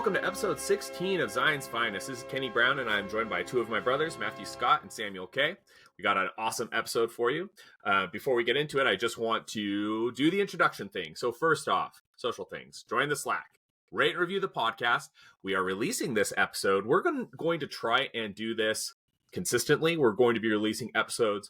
welcome to episode 16 of Zion's Finest. This is Kenny Brown, and I'm joined by two of my brothers, Matthew Scott and Samuel K. We got an awesome episode for you. Before we get into it, I just want to do the introduction thing. So first off, social things. Join the Slack. Rate and review the podcast. We are releasing this episode. We're going to try and do this consistently. We're going to be releasing episodes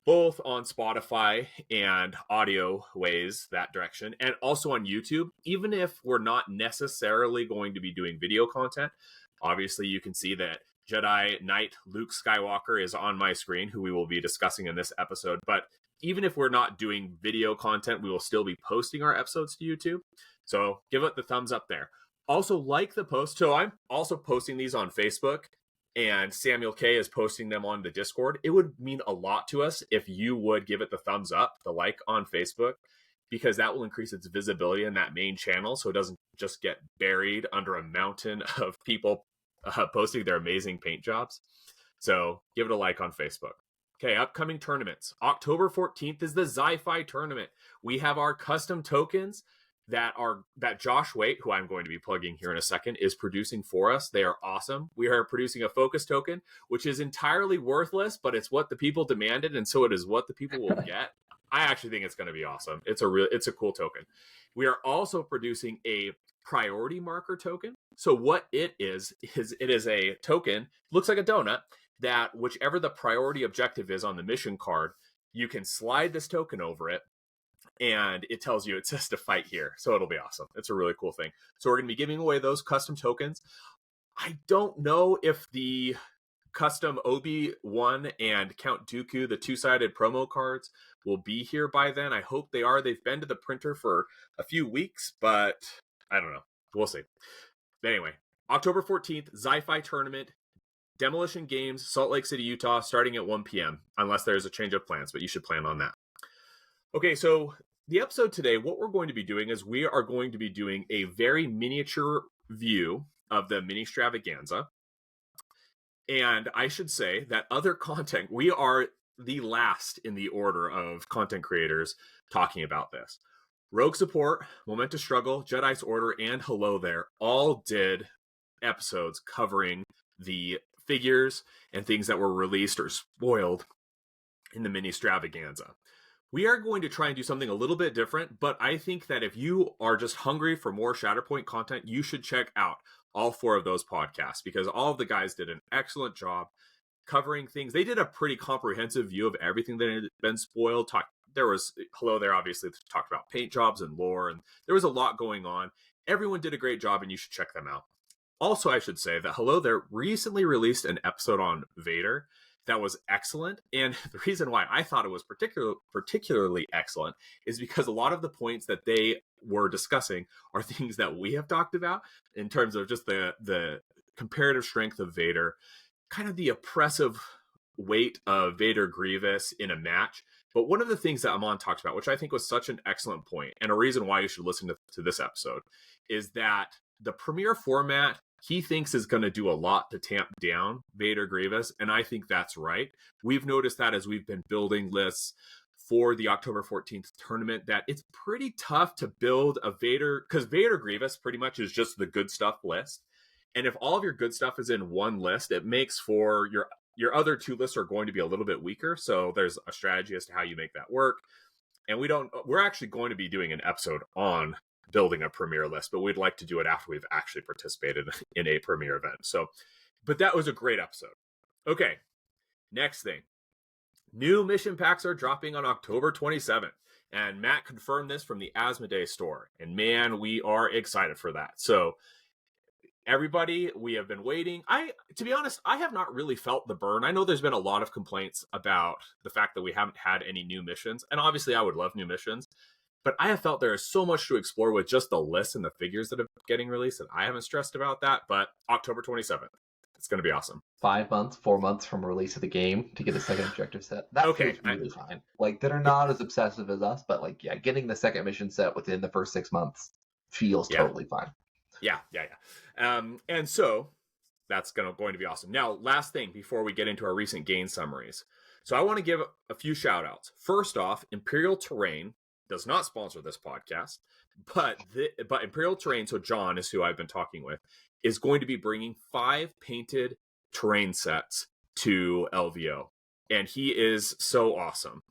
both on Spotify and audio ways that direction, and also on YouTube, even if we're not necessarily going to be doing video content. Obviously, you can see that Jedi Knight Luke Skywalker is on my screen, who we will be discussing in this episode. But even if we're not doing video content, we will still be posting our episodes to YouTube. So give it the thumbs up there. Also, like the post. So I'm also posting these on Facebook, and Samuel K is posting them on the Discord. It would mean a lot to us if you would give it the thumbs up, the like on Facebook, because that will increase its visibility in that main channel so it doesn't just get buried under a mountain of people posting their amazing paint jobs. So give it a like on Facebook. Okay, upcoming tournaments. October 14th is the Sci-Fi tournament. We have our custom tokens that Josh Waite, who I'm going to be plugging here in a second, is producing for us. They are awesome. We are producing a focus token, which is entirely worthless, but it's what the people demanded, and so it is what the people will get. I actually think it's going to be awesome. It's a cool token. We are also producing a priority marker token. So what it is a token, looks like a donut, that whichever the priority objective is on the mission card, you can slide this token over it, and it tells you it says to fight here. So it'll be awesome. It's a really cool thing. So we're going to be giving away those custom tokens. I don't know if the custom Obi-Wan and Count Dooku, the two-sided promo cards, will be here by then. I hope they are. They've been to the printer for a few weeks, but I don't know. We'll see. But anyway, October 14th, Sci-Fi Tournament, Demolition Games, Salt Lake City, Utah, starting at 1 p.m., unless there's a change of plans, but you should plan on that. Okay, so the episode today, what we're going to be doing is we are going to be doing a very miniature view of the mini extravaganza. And I should say that other content, we are the last in the order of content creators talking about this. Rogue Support, Momentous Struggle, Jedi's Order, and Hello There all did episodes covering the figures and things that were released or spoiled in the mini extravaganza. We are going to try and do something a little bit different, but I think that if you are just hungry for more Shatterpoint content, you should check out all four of those podcasts, because all of the guys did an excellent job covering things. They did a pretty comprehensive view of everything that had been spoiled. There was Hello There, obviously, talked about paint jobs and lore, and there was a lot going on. Everyone did a great job, and you should check them out. Also, I should say that Hello There recently released an episode on Vader that was excellent. And the reason why I thought it was particularly excellent is because a lot of the points that they were discussing are things that we have talked about in terms of just the comparative strength of Vader, kind of the oppressive weight of Vader Grievous in a match. But one of the things that Amon talked about, which I think was such an excellent point, and a reason why you should listen to this episode, is that the Premier format, he thinks, is going to do a lot to tamp down Vader Grievous, and I think that's right. We've noticed that as we've been building lists for the October 14th tournament, that it's pretty tough to build a Vader, because Vader Grievous pretty much is just the good stuff list. And if all of your good stuff is in one list, it makes for your other two lists are going to be a little bit weaker. So there's a strategy as to how you make that work. And we're actually going to be doing an episode on building a Premier list, but we'd like to do it after we've actually participated in a Premier event. So, but that was a great episode. Okay, next thing. New mission packs are dropping on October 27th. And Matt confirmed this from the Asmodee store. And man, we are excited for that. So everybody, we have been waiting. To be honest, I have not really felt the burn. I know there's been a lot of complaints about the fact that we haven't had any new missions. And obviously I would love new missions. But I have felt there is so much to explore with just the lists and the figures that are getting released, and I haven't stressed about that. But October 27th, it's going to be awesome. 4 months from release of the game to get a second objective set. That feels really fine. Like, they're not as obsessive as us, but like, yeah, getting the second mission set within the first 6 months feels totally fine. Yeah. And so that's going to be awesome. Now, last thing before we get into our recent gain summaries. So I want to give a few shout outs. First off, Imperial Terrain does not sponsor this podcast, But Imperial Terrain, so John is who I've been talking with, is going to be bringing 5 painted terrain sets to LVO, and he is so awesome.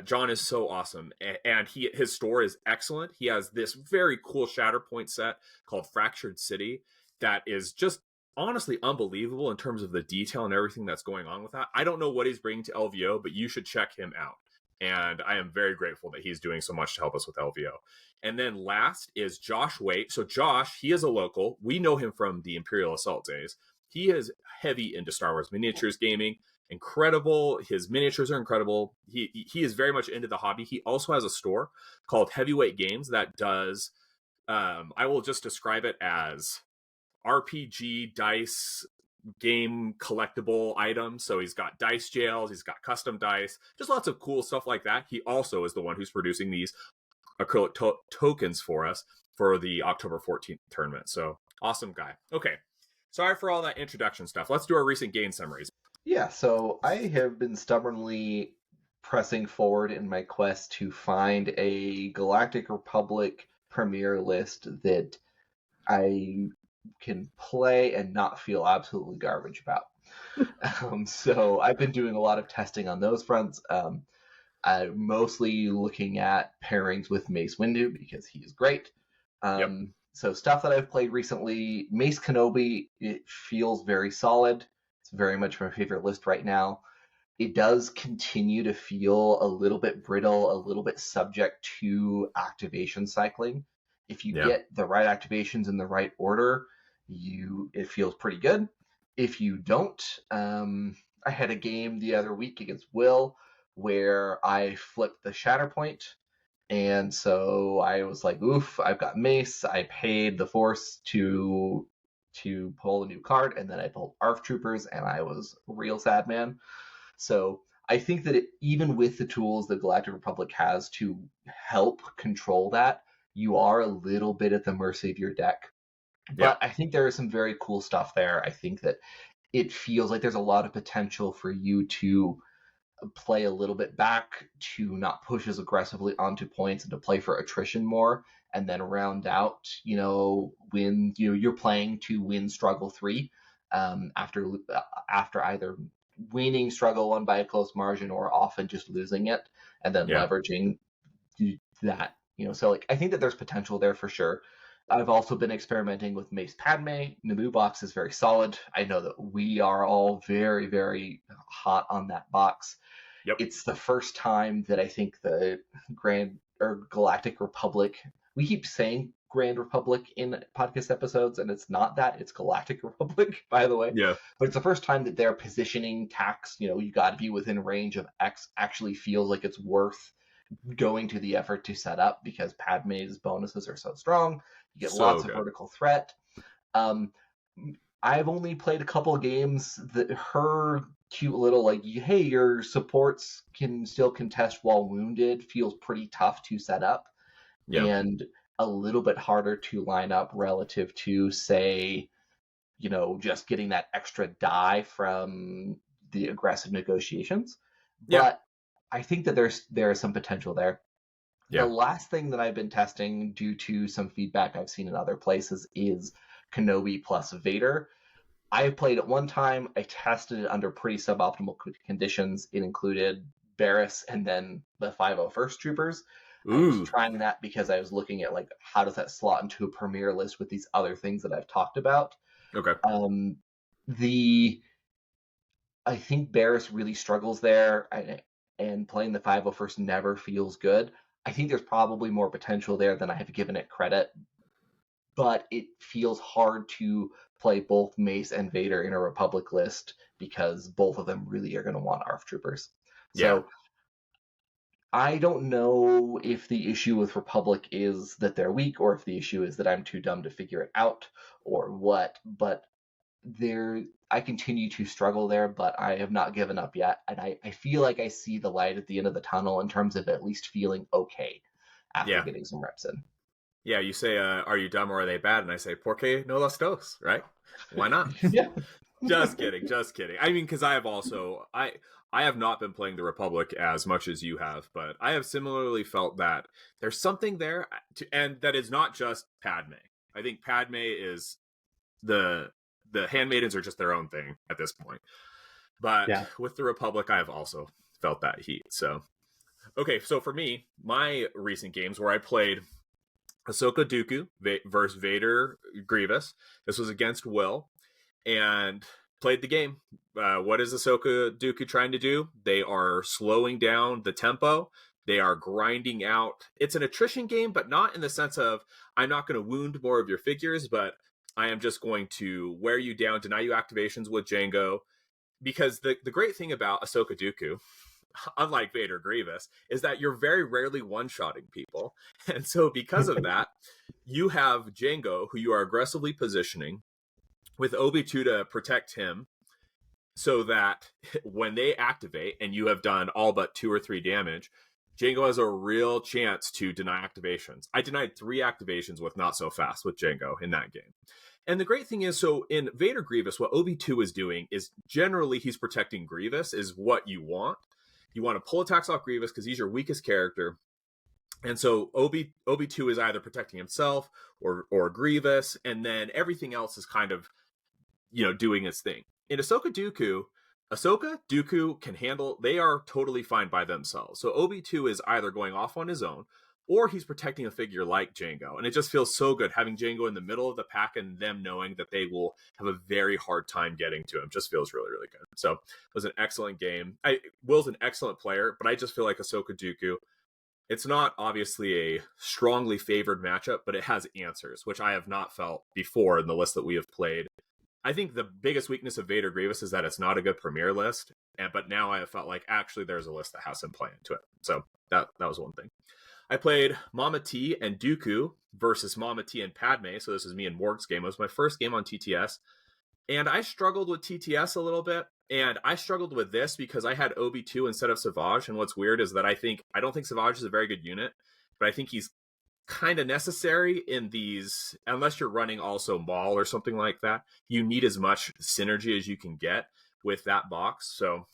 John is so awesome, and his store is excellent. He has this very cool Shatterpoint set called Fractured City that is just honestly unbelievable in terms of the detail and everything that's going on with that. I don't know what he's bringing to LVO, but you should check him out. And I am very grateful that he's doing so much to help us with LVO. And then last is Josh Waite. So Josh, he is a local. We know him from the Imperial Assault days. He is heavy into Star Wars miniatures gaming. Incredible. His miniatures are incredible. He is very much into the hobby. He also has a store called Heavyweight Games that does, I will just describe it as RPG dice game collectible items. So he's got dice jails, he's got custom dice, just lots of cool stuff like that. He also is the one who's producing these acrylic tokens for us for the October 14th tournament. So awesome guy. Okay, sorry for all that introduction stuff. Let's do our recent game summaries. Yeah, so I have been stubbornly pressing forward in my quest to find a Galactic Republic Premier list that I can play and not feel absolutely garbage about. So I've been doing a lot of testing on those fronts. I'm mostly looking at pairings with Mace Windu because he is great. So stuff that I've played recently, Mace Kenobi, it feels very solid. It's very much my favorite list right now. It does continue to feel a little bit brittle, a little bit subject to activation cycling. If you get the right activations in the right order, it feels pretty good. If you don't, I had a game the other week against Will where I flipped the Shatterpoint, and so I was like, oof, I've got Mace. I paid the Force to pull a new card, and then I pulled ARF Troopers, and I was a real sad man. So I think that even with the tools that Galactic Republic has to help control that, you are a little bit at the mercy of your deck. But I think there is some very cool stuff there. I think that it feels like there's a lot of potential for you to play a little bit back, to not push as aggressively onto points, and to play for attrition more, and then round out, when you're playing to win struggle 3, after either winning struggle 1 by a close margin or often just losing it, and then leveraging that. So like I think that there's potential there for sure. I've also been experimenting with Mace Padme. Naboo box is very solid. I know that we are all very, very hot on that box. It's the first time that I think the Galactic Republic, we keep saying Grand Republic in podcast episodes, and it's not that, it's Galactic Republic, by the way. But it's the first time that their positioning tax, you got to be within range of X, actually feels like it's worth going to the effort to set up, because Padme's bonuses are so strong. You get lots of vertical threat. I've only played a couple of games that her cute little hey, your supports can still contest while wounded feels pretty tough to set up, and a little bit harder to line up relative to, say, just getting that extra die from the aggressive negotiations. But I think that there is some potential there. The last thing that I've been testing, due to some feedback I've seen in other places, is Kenobi plus Vader. I played it one time. I tested it under pretty suboptimal conditions. It included Barriss and then the 501st Troopers. I was trying that because I was looking at how does that slot into a Premier list with these other things that I've talked about. I think Barriss really struggles there, and playing the 501st never feels good. I think there's probably more potential there than I have given it credit, but it feels hard to play both Mace and Vader in a Republic list because both of them really are going to want ARF Troopers. So I don't know if the issue with Republic is that they're weak, or if the issue is that I'm too dumb to figure it out, or what, but I continue to struggle there, but I have not given up yet, and I feel like I see the light at the end of the tunnel in terms of at least feeling okay after getting some reps in. You say, are you dumb or are they bad? And I say, por qué no los dos, right? Why not? Just kidding, just kidding. I mean, because I have also I have not been playing the Republic as much as you have, but I have similarly felt that there's something there, and that is not just Padme. I think Padme is the handmaidens are just their own thing at this point. But Yeah. with the Republic, I have also felt that heat. So okay, so for me, my recent games where I played Ahsoka Dooku versus Vader Grievous. This was against Will, and played the game. What is Ahsoka Dooku trying to do? They are slowing down the tempo. They are grinding out. It's an attrition game, but not in the sense of I'm not going to wound more of your figures, but I am just going to wear you down, deny you activations with Jango. Because the great thing about Ahsoka Dooku, unlike Vader Grievous, is that you're very rarely one-shotting people. And so because of that, you have Jango, who you are aggressively positioning, with Obi-2 to protect him, so that when they activate and you have done all but 2 or 3 damage, Jango has a real chance to deny activations. I denied 3 activations with Not So Fast with Jango in that game. And the great thing is, so in Vader Grievous, what Obi-2 is doing is generally he's protecting Grievous, is what you want. You want to pull attacks off Grievous because he's your weakest character. And so Obi-2 is either protecting himself or Grievous, and then everything else is kind of, doing its thing. In Ahsoka Dooku can handle, they are totally fine by themselves. So Obi-2 is either going off on his own, or he's protecting a figure like Jango. And it just feels so good having Jango in the middle of the pack and them knowing that they will have a very hard time getting to him. Just feels really, really good. So it was an excellent game. Will's an excellent player, but I just feel like Ahsoka Dooku, it's not obviously a strongly favored matchup, but it has answers, which I have not felt before in the list that we have played. I think the biggest weakness of Vader Grievous is that it's not a good premier list, but now I have felt like actually there's a list that has some play into it. So that was one thing. I played Mama T and Dooku versus Mama T and Padme. So this is me and Morg's game. It was my first game on TTS. And I struggled with TTS a little bit. And I struggled with this because I had Obi-2 instead of Savage. And what's weird is that I don't think Savage is a very good unit, but I think he's kind of necessary in these, unless you're running also Maul or something like that. You need as much synergy as you can get with that box. So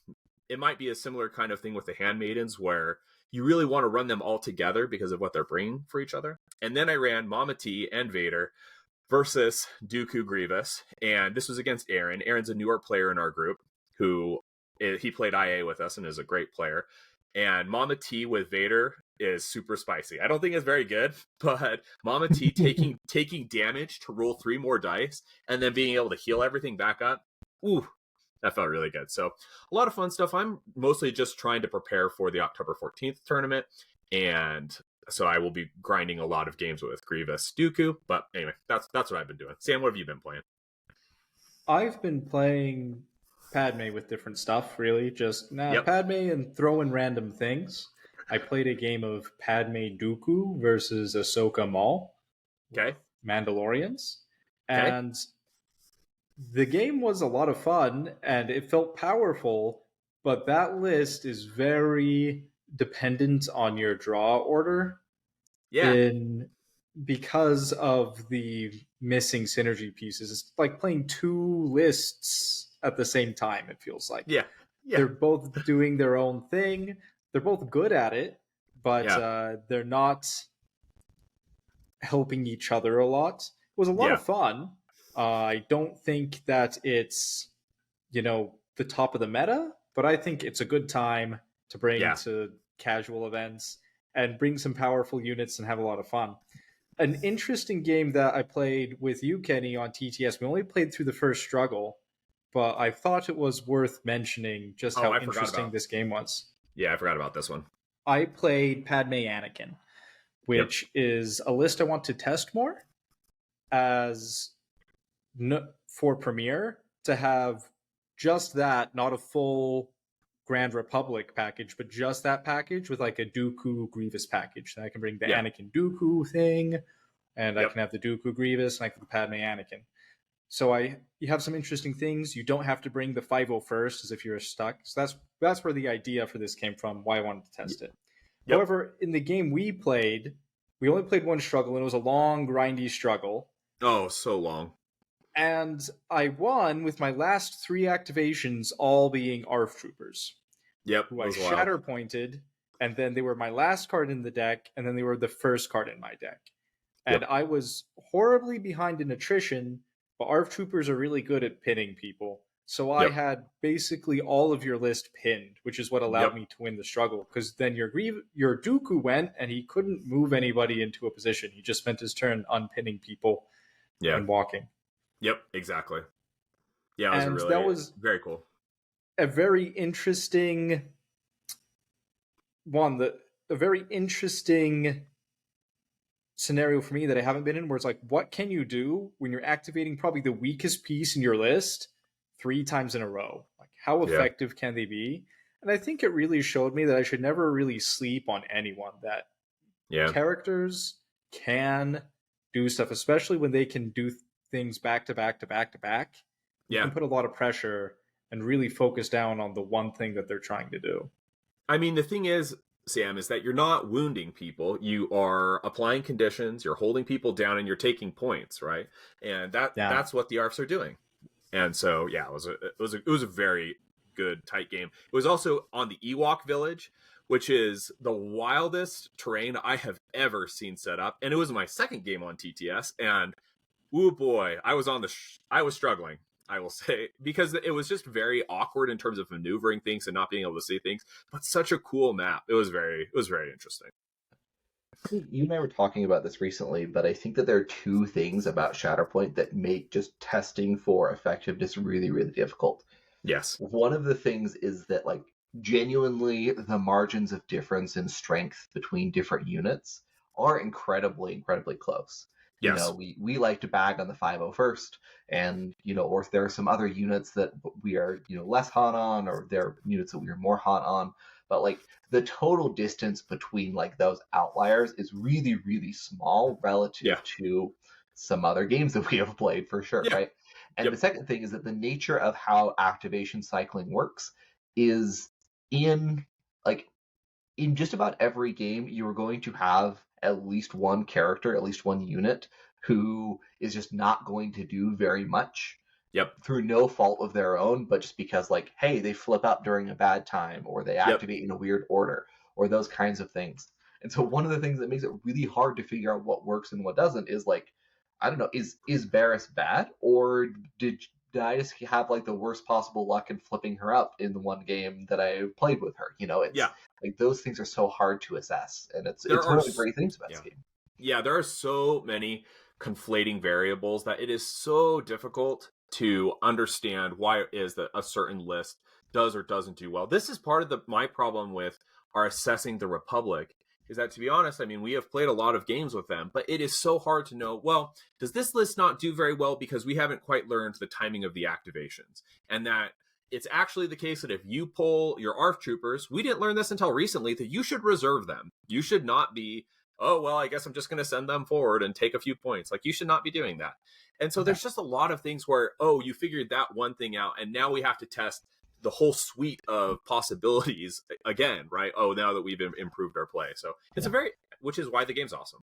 it might be a similar kind of thing with the Handmaidens where you really want to run them all together because of what they're bringing for each other. And then I ran Mama T and Vader versus Dooku Grievous. And this was against Aaron. Aaron's a newer player in our group who he played IA with us and is a great player. And Mama T with Vader is super spicy. I don't think it's very good, but Mama T taking damage to roll 3 more dice and then being able to heal everything back up. Ooh, that felt really good. So a lot of fun stuff. I'm mostly just trying to prepare for the October 14th tournament. And so I will be grinding a lot of games with Grievous Dooku. But anyway, that's what I've been doing. Sam, what have you been playing? I've been playing Padme with different stuff, really. Just Padme and throw in random things. I played a game of Padme Dooku versus Ahsoka Maul. Okay. Mandalorians. Okay. And the game was a lot of fun and it felt powerful, but that list is very dependent on your draw order. Yeah. Because of the missing synergy pieces. It's like playing 2 lists at the same time, it feels like. Yeah. They're both doing their own thing. They're both good at it, but they're not helping each other a lot. It was a lot of fun. I don't think that it's, the top of the meta, but I think it's a good time to bring to casual events and bring some powerful units and have a lot of fun. An interesting game that I played with you, Kenny, on TTS. We only played through the first struggle, but I thought it was worth mentioning just how interesting this game was. Yeah, I forgot about this one. I played Padme Anakin, which is a list I want to test more for Premiere, to have just that, not a full Grand Republic package, but just that package with like a Dooku Grievous package. And I can bring the Anakin Dooku thing, and I can have the Dooku Grievous, and I can have the Padme Anakin. So you have some interesting things. You don't have to bring the 501st as if you're stuck. So that's where the idea for this came from, why I wanted to test it. However, in the game we only played one struggle, and it was a long, grindy struggle. Oh, so long. And I won with my last 3 activations all being ARF Troopers, Yep, who I was wild. Shatterpointed, and then they were my last card in the deck, and then they were the first card in my deck. And Yep. I was horribly behind in attrition, but ARF Troopers are really good at pinning people. So I Yep. had basically all of your list pinned, which is what allowed Yep. me to win the struggle. Because then your Dooku went, and he couldn't move anybody into a position. He just spent his turn unpinning people Yeah. and walking. Yep, exactly. Yeah, And that was very cool. a very interesting one. A very interesting scenario for me that I haven't been in, where it's like, what can you do when you're activating probably the weakest piece in your list 3 times in a row? Like, how effective can they be? And I think it really showed me that I should never really sleep on anyone, that characters can do stuff, especially when they can do things back to back to back to back. You can put a lot of pressure and really focus down on the one thing that they're trying to do. I mean, the thing is, Sam, is that you're not wounding people. You are applying conditions, you're holding people down, and you're taking points, right? And that's what the ARFs are doing. And so, yeah, it was a very good, tight game. It was also on the Ewok village, which is the wildest terrain I have ever seen set up. And it was my second game on TTS, and oh boy, I was struggling, I will say, because it was just very awkward in terms of maneuvering things and not being able to see things, but such a cool map. It was very interesting. You and I were talking about this recently, but I think that there are 2 things about Shatterpoint that make just testing for effectiveness really, really difficult. Yes. One of the things is that, like, genuinely the margins of difference in strength between different units are incredibly, incredibly close. Yes. You know, we like to bag on the 501st, and, you know, or if there are some other units that we are, you know, less hot on, or there are units that we are more hot on. But, like, the total distance between, like, those outliers is really, really small relative to some other games that we have played, for sure, right? And the second thing is that the nature of how activation cycling works is in just about every game, you are going to have at least one character, at least one unit, who is just not going to do very much. Through no fault of their own, but just because, like, hey, they flip up during a bad time, or they activate in a weird order, or those kinds of things. And so one of the things that makes it really hard to figure out what works and what doesn't is, like, I don't know, is Barris bad, or did I just have, like, the worst possible luck in flipping her up in the one game that I played with her? You know, it's like, those things are so hard to assess, and it's one of the great things about this game. Yeah, there are so many conflating variables that it is so difficult to understand why it is that a certain list does or doesn't do well. This is part of my problem with our assessing the Republic, is that, to be honest, I mean, we have played a lot of games with them, but it is so hard to know, well, does this list not do very well because we haven't quite learned the timing of the activations? And that it's actually the case that if you pull your ARF troopers, we didn't learn this until recently, that you should reserve them. You should not be, oh, well, I guess I'm just going to send them forward and take a few points. Like, you should not be doing that. And so there's just a lot of things where, oh, you figured that one thing out, and now we have to test the whole suite of possibilities again, right? Oh, now that we've improved our play. So it's which is why the game's awesome.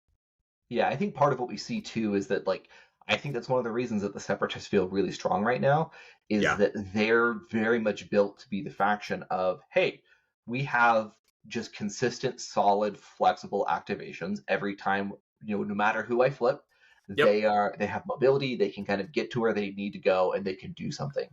Yeah, I think part of what we see too is that, like, I think that's one of the reasons that the Separatists feel really strong right now, is that they're very much built to be the faction of, hey, we have just consistent, solid, flexible activations every time, you know, no matter who I flip, they have mobility, they can kind of get to where they need to go, and they can do something.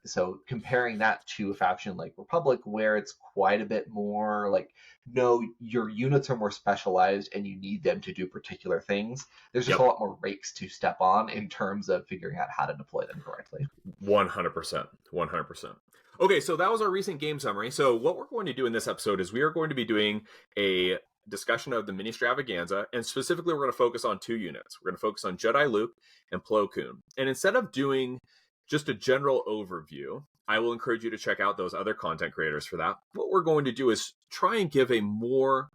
So comparing that to a faction like Republic, where it's quite a bit more like, no, your units are more specialized and you need them to do particular things. There's just a lot more rakes to step on in terms of figuring out how to deploy them correctly. 100%. 100%. Okay, so that was our recent game summary. So what we're going to do in this episode is we are going to be doing a discussion of the mini Extravaganza, and specifically we're going to focus on 2 units. We're going to focus on Jedi Luke and Plo Koon. And instead of doing just a general overview, I will encourage you to check out those other content creators for that. What we're going to do is try and give a more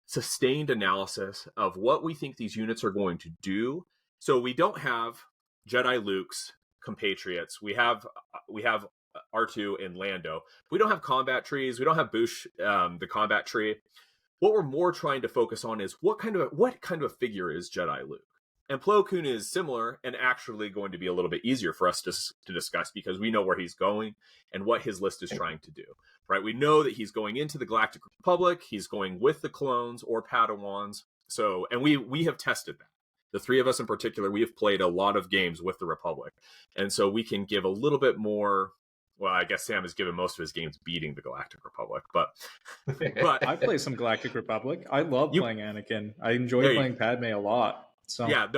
sustained analysis of what we think these units are going to do. So we don't have Jedi Luke's compatriots. We have R2 and Lando. We don't have combat trees. We don't have Boosh, the combat tree. What we're more trying to focus on is what kind of a figure is Jedi Luke? And Plo Koon is similar and actually going to be a little bit easier for us to discuss because we know where he's going and what his list is trying to do. Right? We know that he's going into the Galactic Republic. He's going with the clones or Padawans. So, and we have tested that. The three of us in particular, we have played a lot of games with the Republic. And so we can give a little bit more. Well, I guess Sam has given most of his games beating the Galactic Republic, but I play some Galactic Republic. I love playing Anakin. I enjoy playing Padme a lot. So yeah,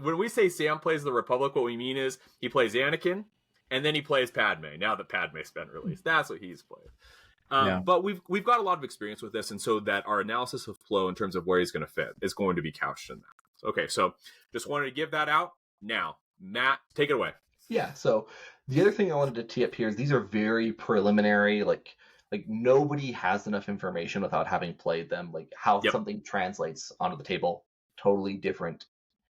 when we say Sam plays the Republic, what we mean is he plays Anakin, and then he plays Padme. Now that Padme's been released, that's what he's played. But we've got a lot of experience with this, and so that our analysis of Plo in terms of where he's going to fit is going to be couched in that. Okay, so just wanted to give that out. Now, Matt, take it away. Yeah, so the other thing I wanted to tee up here is these are very preliminary, like nobody has enough information without having played them, like how something translates onto the table, totally different.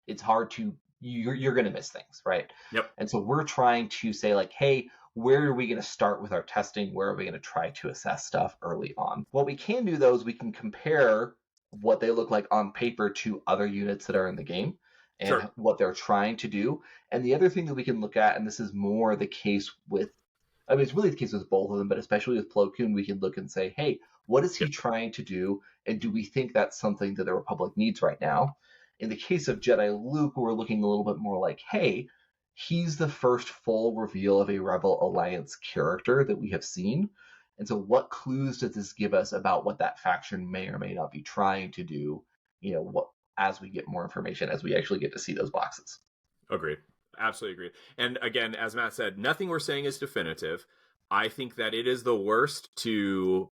It's hard to, you're going to miss things, right? Yep. And so we're trying to say like, hey, where are we going to start with our testing? Where are we going to try to assess stuff early on? What we can do though is we can compare what they look like on paper to other units that are in the game and what they're trying to do. And the other thing that we can look at, and this is more the case with, I mean, it's really the case with both of them, but especially with Plo Koon, we can look and say, hey, what is he trying to do? And do we think that's something that the Republic needs right now? In the case of Jedi Luke, we're looking a little bit more like, hey, he's the first full reveal of a Rebel Alliance character that we have seen. And so what clues does this give us about what that faction may or may not be trying to do, as we get more information, as we actually get to see those boxes? Agreed. Absolutely agreed. And again, as Matt said, nothing we're saying is definitive. I think that it is the worst to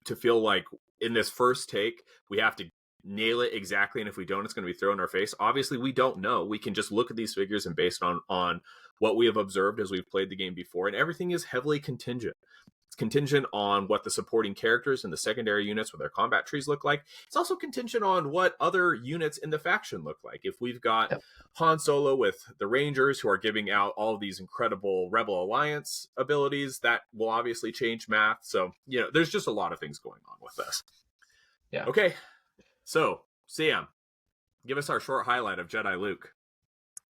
feel like in this first take, we have to nail it exactly. And if we don't, it's going to be thrown in our face. Obviously, we don't know. We can just look at these figures and based on what we have observed as we've played the game before. And everything is heavily contingent. It's contingent on what the supporting characters and the secondary units with their combat trees look like. It's also contingent on what other units in the faction look like. If we've got Han Solo with the Rangers who are giving out all of these incredible Rebel Alliance abilities, that will obviously change math. So, there's just a lot of things going on with this. Yeah. Okay. So, Sam, give us our short highlight of Jedi Luke.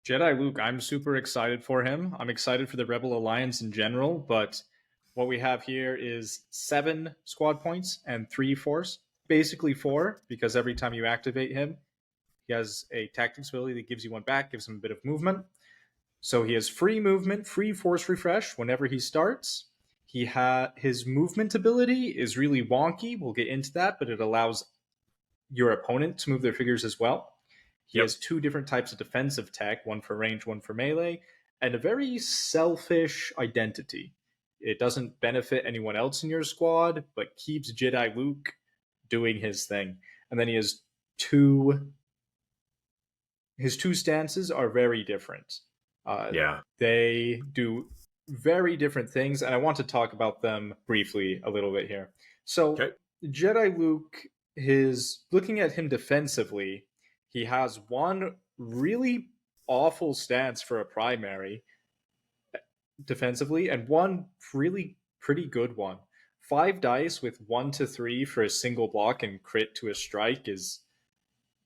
Jedi Luke, I'm super excited for him. I'm excited for the Rebel Alliance in general, but what we have here is 7 squad points and 3 force. Basically 4, because every time you activate him, he has a tactics ability that gives you 1 back, gives him a bit of movement. So he has free movement, free force refresh whenever he starts. His movement ability is really wonky. We'll get into that, but it allows your opponent to move their figures as well. He has 2 different types of defensive tech, 1 for range, 1 for melee, and a very selfish identity. It doesn't benefit anyone else in your squad, but keeps Jedi Luke doing his thing. And then he has his 2 stances are very different. They do very different things, and I want to talk about them briefly a little bit here. So Jedi Luke, looking at him defensively, he has 1 really awful stance for a primary defensively and 1 really pretty good one. 5 dice with 1 to 3 for a single block and crit to a strike is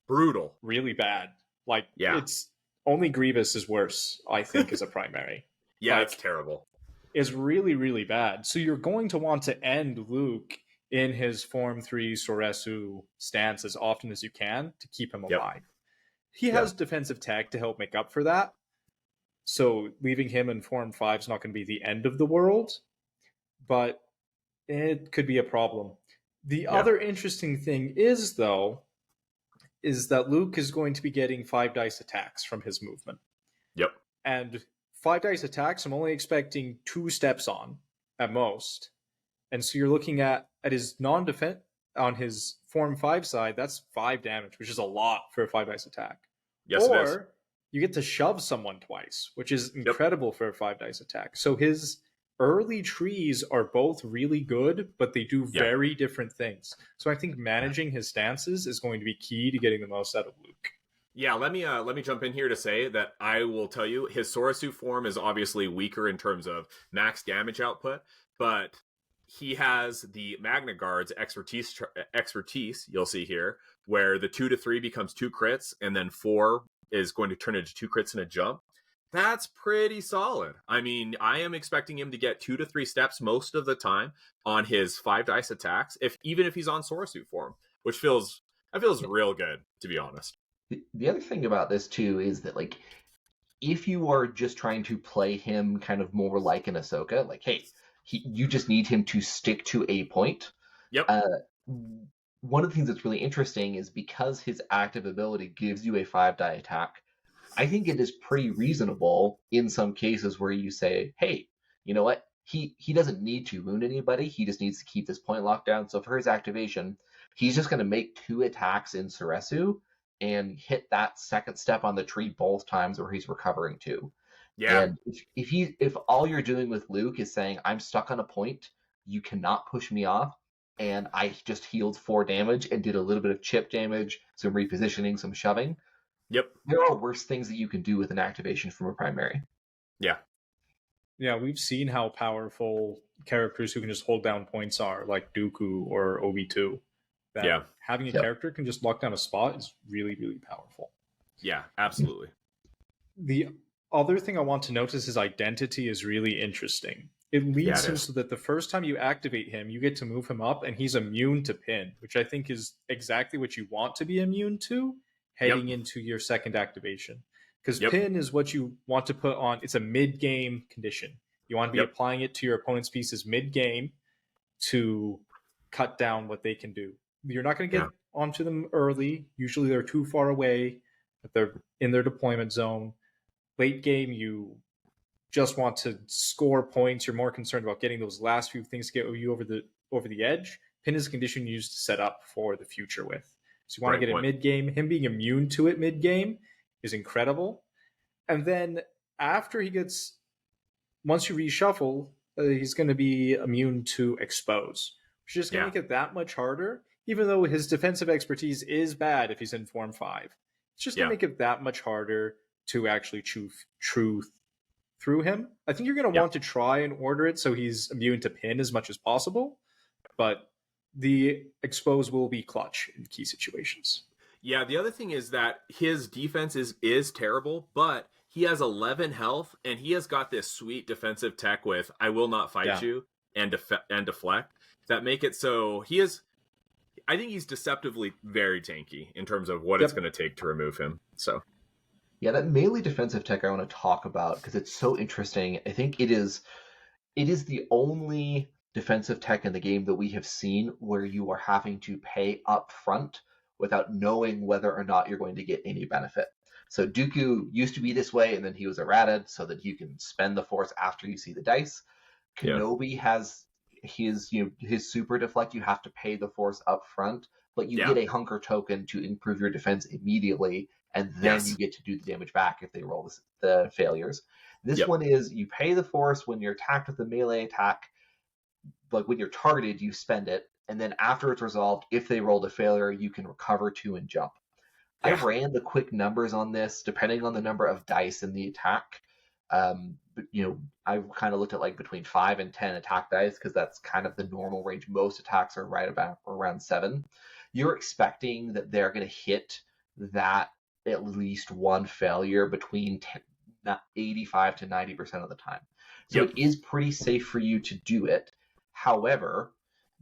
brutal, really bad. It's only Grievous is worse, I think, as a primary. It's terrible. It's really, really bad. So you're going to want to end Luke in his Form 3 Soresu stance as often as you can to keep him alive. He has defensive tech to help make up for that. So leaving him in Form 5 is not going to be the end of the world, but it could be a problem. The other interesting thing is that Luke is going to be getting 5 dice attacks from his movement. And 5 dice attacks, I'm only expecting 2 steps on at most. And so you're looking at his non-defense on his Form 5 side, that's 5 damage, which is a lot for a 5 dice attack. Yes, it is. You get to shove someone twice, which is incredible for a 5 dice attack. So his early trees are both really good, but they do very different things. So I think managing his stances is going to be key to getting the most out of Luke. Yeah, let me jump in here to say that I will tell you his Soresu form is obviously weaker in terms of max damage output, but he has the Magna Guard's expertise you'll see here, where the 2 to 3 becomes 2 crits, and then 4 is going to turn into 2 crits and a jump. That's pretty solid. I mean, I am expecting him to get 2 to 3 steps most of the time on his 5 dice attacks, even if he's on Sora Suit form, which feels real good, to be honest. The other thing about this too is that, like, if you are just trying to play him kind of more like an Ahsoka, like, hey, you just need him to stick to a point. Yep. One of the things that's really interesting is because his active ability gives you a 5-die attack, I think it is pretty reasonable in some cases where you say, hey, you know what? He doesn't need to wound anybody. He just needs to keep this point locked down. So for his activation, he's just going to make 2 attacks in Ceresu and hit that second step on the tree both times where he's recovering to. Yeah. And if all you're doing with Luke is saying, I'm stuck on a point, you cannot push me off, and I just healed 4 damage and did a little bit of chip damage, some repositioning, some shoving. Yep. There are worse things that you can do with an activation from a primary. Yeah. Yeah, we've seen how powerful characters who can just hold down points are, like Dooku or Obi-2. That having a character can just lock down a spot is really, really powerful. Yeah, absolutely. The other thing I want to notice, his identity is really interesting. It leads him so that the first time you activate him, you get to move him up, and he's immune to pin, which I think is exactly what you want to be immune to heading into your second activation. Because pin is what you want to put on. It's a mid-game condition. You want to be applying it to your opponent's pieces mid-game to cut down what they can do. You're not going to get onto them early. Usually they're too far away. If they're in their deployment zone. Late game, you just want to score points. You're more concerned about getting those last few things to get you over the edge. Pin is a condition used to set up for the future with. So you want to get it mid-game. Him being immune to it mid-game is incredible. And then after once you reshuffle, he's going to be immune to expose, which is going to make it that much harder, even though his defensive expertise is bad if he's in Form 5. It's just going to make it that much harder to actually truth through him. I think you're going to want to try and order it so he's immune to pin as much as possible, but the expose will be clutch in key situations. Yeah, the other thing is that his defense is terrible, but he has 11 health, and he has got this sweet defensive tech with I will not fight you and deflect that make it so he is. I think he's deceptively very tanky in terms of what it's going to take to remove him. So, yeah, that melee defensive tech I want to talk about because it's so interesting. I think it is the only defensive tech in the game that we have seen where you are having to pay up front without knowing whether or not you're going to get any benefit. So Dooku used to be this way, and then he was errated so that you can spend the force after you see the dice. Kenobi has his super deflect. You have to pay the force up front, but you get a hunker token to improve your defense immediately, and then you get to do the damage back if they roll the failures. This one is you pay the force when you're attacked with a melee attack. Like when you're targeted, you spend it, and then after it's resolved, if they rolled a failure, you can recover 2 and jump. I ran the quick numbers on this, depending on the number of dice in the attack. I kind of looked at like between 5 and 10 attack dice because that's kind of the normal range. Most attacks are right about around 7. You're expecting that they're going to hit that at least one failure between 85 to 90% of the time. So it is pretty safe for you to do it. However,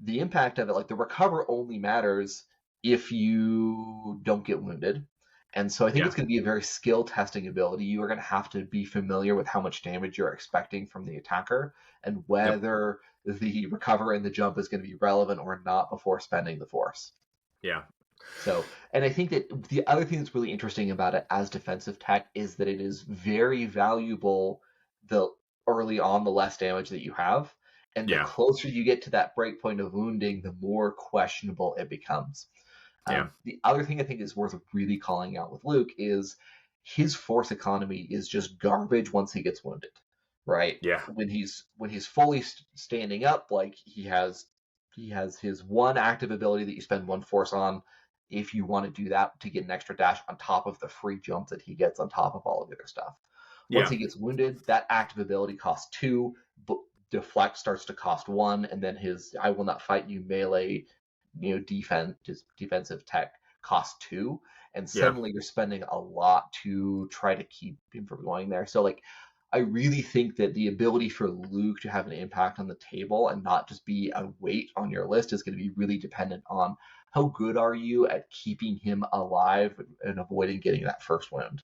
the impact of it, like the recover only matters if you don't get wounded. And so I think it's going to be a very skill testing ability. You are going to have to be familiar with how much damage you're expecting from the attacker and whether the recover and the jump is going to be relevant or not before spending the force. Yeah. So, and I think that the other thing that's really interesting about it as defensive tech is that it is very valuable the early on, the less damage that you have. And the closer you get to that breakpoint of wounding, the more questionable it becomes. The other thing I think is worth really calling out with Luke is his force economy is just garbage once he gets wounded, right? Yeah. When he's fully standing up, like he has his one active ability that you spend 1 force on if you want to do that to get an extra dash on top of the free jump that he gets on top of all of the other stuff. Once he gets wounded, that active ability costs 2, but deflect starts to cost 1, and then his I will not fight you melee defensive tech costs 2, and Yeah. suddenly you're spending a lot to try to keep him from going there. So like, I really think that the ability for Luke to have an impact on the table and not just be a weight on your list is going to be really dependent on how good are you at keeping him alive and avoiding getting that first wound.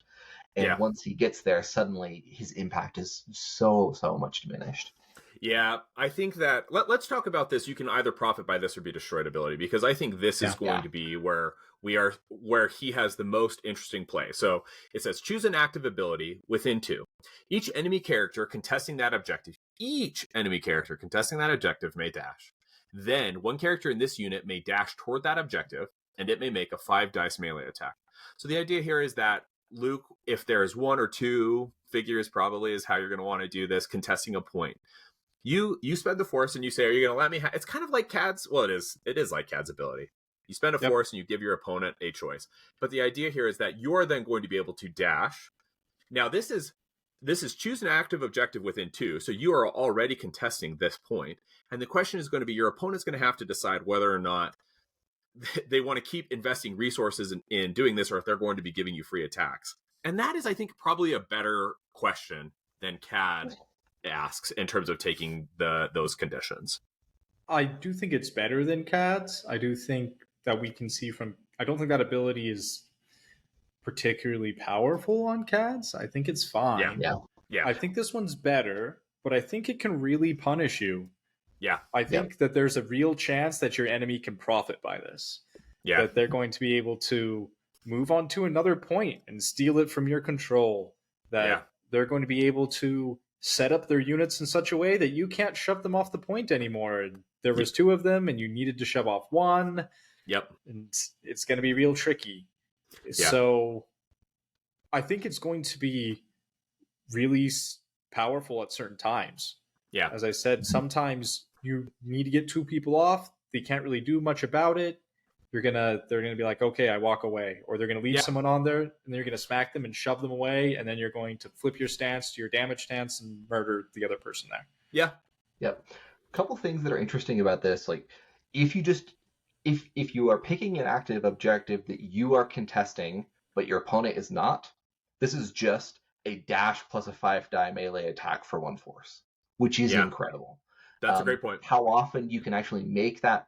And Yeah. once he gets there, suddenly his impact is so much diminished. Yeah, I think that let's talk about this. You can either profit by this or be destroyed ability, because I think this is going to be where he has the most interesting play. So it says choose an active ability within 2. Each enemy character contesting that objective may dash. Then one character in this unit may dash toward that objective, and it may make a 5 dice melee attack. So the idea here is that Luke, if there's 1 or 2 figures, probably is how you're going to want to do this, contesting a point. You spend the force and you say, are you going to let me it's kind of like Cad's, well, it is like Cad's ability. You spend a force and you give your opponent a choice. But the idea here is that you're then going to be able to dash. Now this is choose an active objective within 2, so you are already contesting this point. And the question is going to be, your opponent's going to have to decide whether or not they want to keep investing resources in doing this, or if they're going to be giving you free attacks. And that is, I think, probably a better question than Cad asks in terms of taking those conditions. I do think it's better than Cad's. I do think that we can see from... I don't think that ability is particularly powerful on Cad's. I think it's fine. Yeah. I think this one's better, but I think it can really punish you. Yeah. I think that there's a real chance that your enemy can profit by this. Yeah. That they're going to be able to move on to another point and steal it from your control. That they're going to be able to set up their units in such a way that you can't shove them off the point anymore. And there was 2 of them and you needed to shove off 1. Yep. And it's going to be real tricky. Yeah. So I think it's going to be really powerful at certain times. Yeah. As I said, sometimes you need to get 2 people off. They can't really do much about it. They're gonna be like, okay, I walk away, or they're gonna leave someone on there, and then you're gonna smack them and shove them away, and then you're going to flip your stance to your damage stance and murder the other person there. Yeah. Yep. A couple things that are interesting about this, like if you are picking an active objective that you are contesting, but your opponent is not, this is just a dash plus a 5 die melee attack for 1 force, which is incredible. That's a great point. How often you can actually make that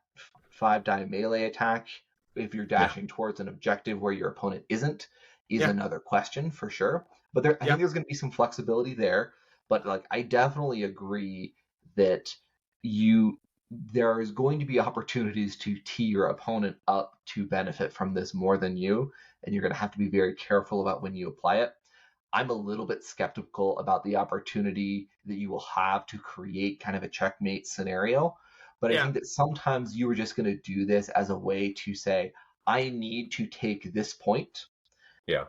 5 die melee attack if you're dashing towards an objective where your opponent isn't is another question for sure. But I think there's going to be some flexibility there. But like, I definitely agree that there is going to be opportunities to tee your opponent up to benefit from this more than you, and you're going to have to be very careful about when you apply it. I'm a little bit skeptical about the opportunity that you will have to create kind of a checkmate scenario. But I think that sometimes you are just going to do this as a way to say, I need to take this point. Yeah.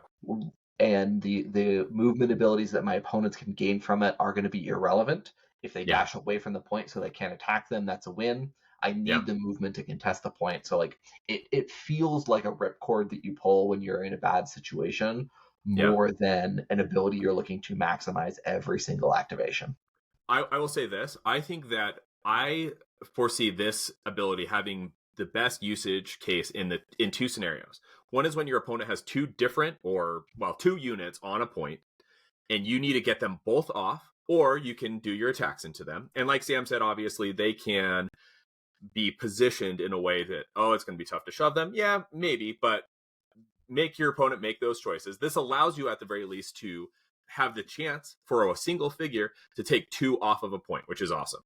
And the movement abilities that my opponents can gain from it are going to be irrelevant. If they dash away from the point so they can't attack them, that's a win. I need the movement to contest the point. So like it feels like a ripcord that you pull when you're in a bad situation more than an ability you're looking to maximize every single activation. I will say this. I think that I foresee this ability having the best usage case in 2 scenarios. One is when your opponent has 2 units on a point, and you need to get them both off, or you can do your attacks into them. And like Sam said, obviously they can be positioned in a way that, it's going to be tough to shove them. Yeah, maybe, but make your opponent make those choices. This allows you at the very least to have the chance for a single figure to take 2 off of a point, which is awesome.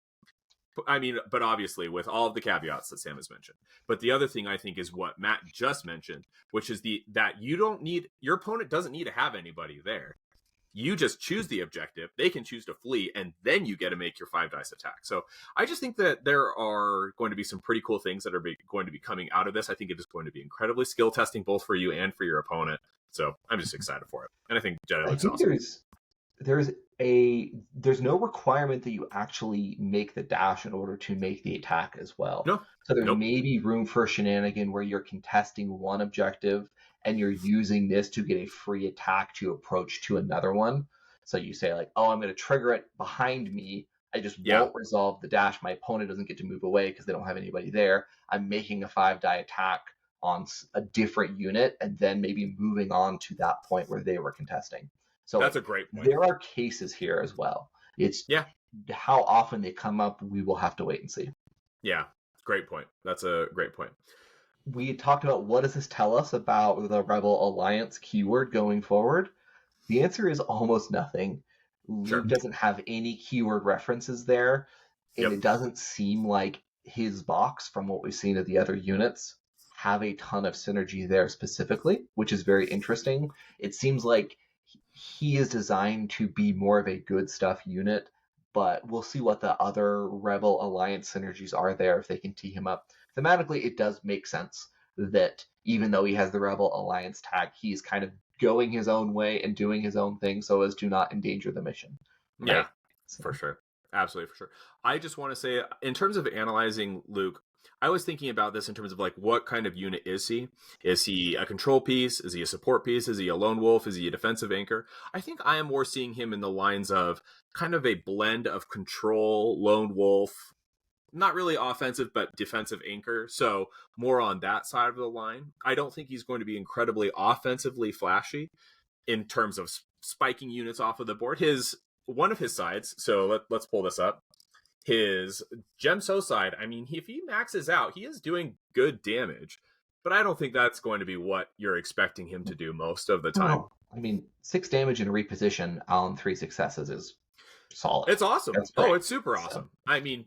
I mean, but obviously with all of the caveats that Sam has mentioned. But the other thing I think is what Matt just mentioned, which is that your opponent doesn't need to have anybody there. You just choose the objective. They can choose to flee, and then you get to make your 5 dice attack. So I just think that there are going to be some pretty cool things that are going to be coming out of this. I think it is going to be incredibly skill testing, both for you and for your opponent. So I'm just excited for it. And I think Jedi looks awesome. There's no requirement that you actually make the dash in order to make the attack as well. No. So there may be room for a shenanigan where you're contesting one objective and you're using this to get a free attack to approach to another one. So you say like, I'm going to trigger it behind me. I just won't resolve the dash. My opponent doesn't get to move away because they don't have anybody there. I'm making a 5 die attack on a different unit and then maybe moving on to that point where they were contesting. So That's a great point. There are cases here as well. It's how often they come up, we will have to wait and see. Yeah, great point. That's a great point. We talked about what does this tell us about the Rebel Alliance keyword going forward. The answer is almost nothing. Luke doesn't have any keyword references there, and it doesn't seem like his box, from what we've seen of the other units, have a ton of synergy there specifically, which is very interesting. It seems like he is designed to be more of a good stuff unit, but we'll see what the other Rebel Alliance synergies are there if they can tee him up. Thematically, it does make sense that even though he has the Rebel Alliance tag, he's kind of going his own way and doing his own thing so as to not endanger the mission. Right? Yeah, for sure. Absolutely, for sure. I just want to say, in terms of analyzing Luke, I was thinking about this in terms of like, what kind of unit is he? Is he a control piece? Is he a support piece? Is he a lone wolf? Is he a defensive anchor? I think I am more seeing him in the lines of kind of a blend of control, lone wolf, not really offensive, but defensive anchor. So more on that side of the line. I don't think he's going to be incredibly offensively flashy in terms of spiking units off of the board. One of his sides, so let's pull this up. His Gemso side, I mean, if he maxes out, he is doing good damage, but I don't think that's going to be what you're expecting him to do most of the time. No. I mean, 6 damage in reposition on 3 successes is solid. It's awesome. Oh, it's super awesome. I mean,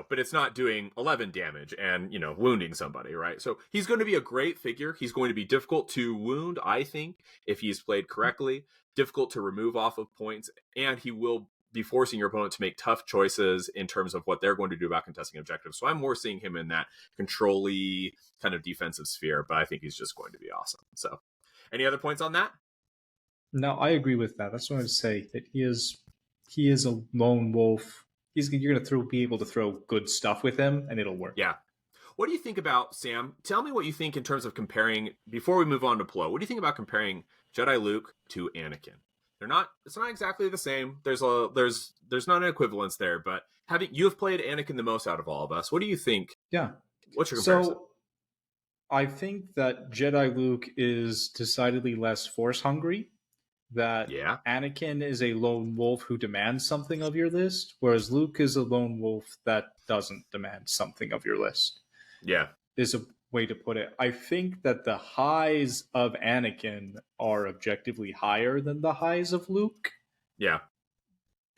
but it's not doing 11 damage and, wounding somebody, right? So he's going to be a great figure. He's going to be difficult to wound, I think, if he's played correctly, difficult to remove off of points, and he will be forcing your opponent to make tough choices in terms of what they're going to do about contesting objectives. So I'm more seeing him in that control-y kind of defensive sphere, but I think he's just going to be awesome. So any other points on that? No, I agree with that. That's what I would say, that he is a lone wolf. You're going to be able to throw good stuff with him, and it'll work. Yeah. What do you think about, Sam? Tell me what you think in terms of comparing, before we move on to Plo, what do you think about comparing Jedi Luke to Anakin? It's not exactly the same. There's not an equivalence there, but you have played Anakin the most out of all of us. What do you think? Yeah. What's your comparison? So I think that Jedi Luke is decidedly less force hungry. That Anakin is a lone wolf who demands something of your list, whereas Luke is a lone wolf that doesn't demand something of your list. Yeah. Is a way to put it. I think that the highs of Anakin are objectively higher than the highs of Luke. Yeah.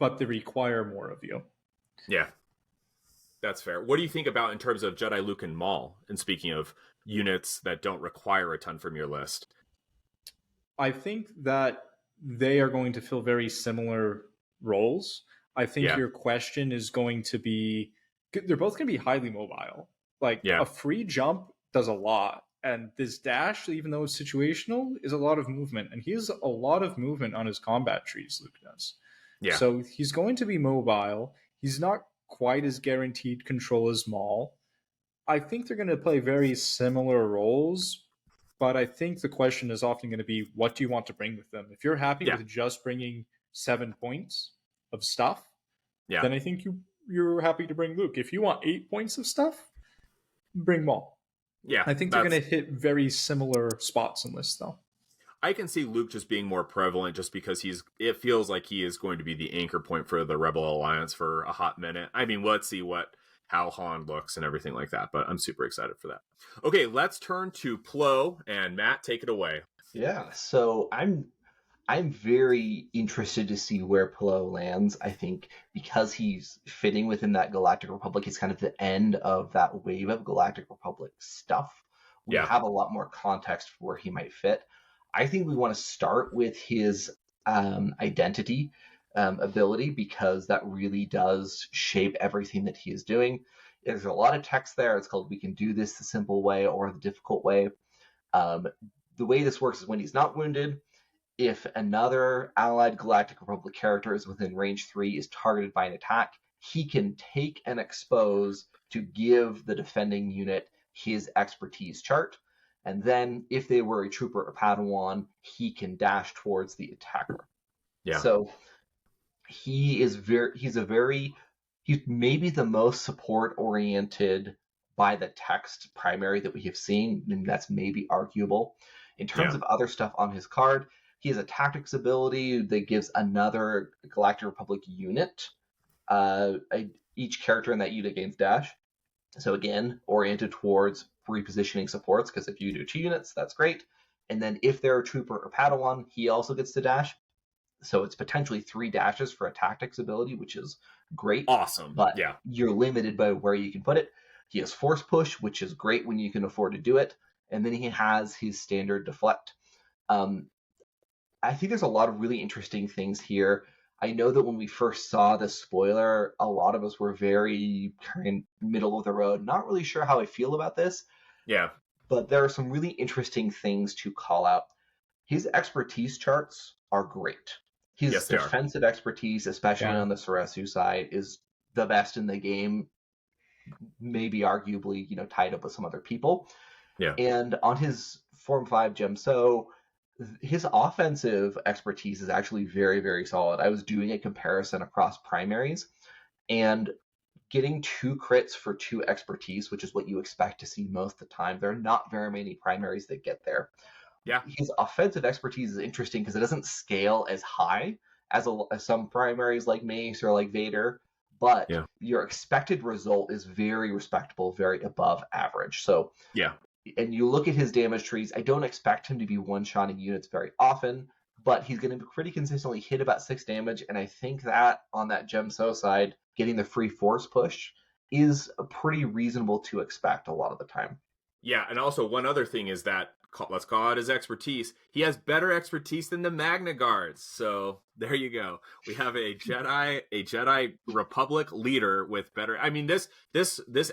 But they require more of you. Yeah. That's fair. What do you think about in terms of Jedi Luke and Maul? And speaking of units that don't require a ton from your list. I think that they are going to fill very similar roles. I think your question is going to be, they're both going to be highly mobile. Like a free jump does a lot. And this dash, even though it's situational, is a lot of movement. And he has a lot of movement on his combat trees, Luke does. Yeah. So he's going to be mobile. He's not quite as guaranteed control as Maul. I think they're going to play very similar roles, but I think the question is often going to be, what do you want to bring with them? If you're happy with just bringing 7 points of stuff, then I think you're happy to bring Luke. If you want 8 points of stuff, bring Maul. Yeah, I think they're going to hit very similar spots in this, though. I can see Luke just being more prevalent just because it feels like he is going to be the anchor point for the Rebel Alliance for a hot minute. I mean, let's see how Han looks and everything like that, but I'm super excited for that. Okay, let's turn to Plo, and Matt, take it away. Yeah, so I'm very interested to see where Plo lands. I think because he's fitting within that Galactic Republic, he's kind of the end of that wave of Galactic Republic stuff. We have a lot more context for where he might fit. I think we want to start with his identity ability, because that really does shape everything that he is doing. There's a lot of text there. It's called "We Can Do This the Simple Way" or the difficult way. The way this works is when he's not wounded, if another allied Galactic Republic character is within range 3 is targeted by an attack, he can take and expose to give the defending unit his expertise chart. And then if they were a trooper or Padawan, he can dash towards the attacker. Yeah. So he's maybe the most support oriented by the text primary that we have seen, and that's maybe arguable. In terms of other stuff on his card, he has a tactics ability that gives another Galactic Republic unit. Each character in that unit gains dash. So again, oriented towards repositioning supports, because if you do 2 units, that's great. And then if they're a trooper or Padawan, he also gets to dash. So it's potentially 3 dashes for a tactics ability, which is great. Awesome. But yeah, you're limited by where you can put it. He has force push, which is great when you can afford to do it. And then he has his standard deflect. I think there's a lot of really interesting things here. I know that when we first saw the spoiler, a lot of us were very kind of middle of the road, not really sure how I feel about this. Yeah. But there are some really interesting things to call out. His expertise charts are great. His defensive expertise, especially on the Soresu side, is the best in the game. Maybe arguably, tied up with some other people. Yeah. And on his Form 5 Gemso, his offensive expertise is actually very, very solid. I was doing a comparison across primaries, and getting 2 crits for 2 expertise, which is what you expect to see most of the time. There are not very many primaries that get there. Yeah. His offensive expertise is interesting because it doesn't scale as high as some primaries like Mace or like Vader, but your expected result is very respectable, very above average. So and you look at his damage trees, I don't expect him to be one-shotting units very often, but he's going to pretty consistently hit about 6 damage, and I think that on that Gemso side, getting the free force push is pretty reasonable to expect a lot of the time. Yeah, and also one other thing is that, let's call out his expertise. He has better expertise than the Magna Guards. So there you go. We have a Jedi Republic leader with better. I mean, this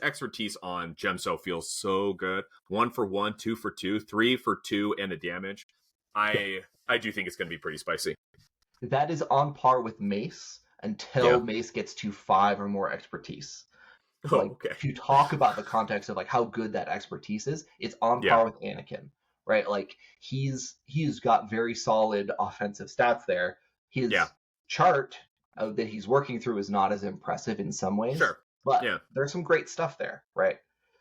expertise on Gemso feels so good. 1 for 1, 2 for 2, 3 for 2, and a damage. I do think it's going to be pretty spicy. That is on par with Mace until Mace gets to 5 or more expertise. To talk about the context of like how good that expertise is, it's on par with Anakin, right? Like he's got very solid offensive stats there. His chart that he's working through is not as impressive in some ways, but there's some great stuff there, right?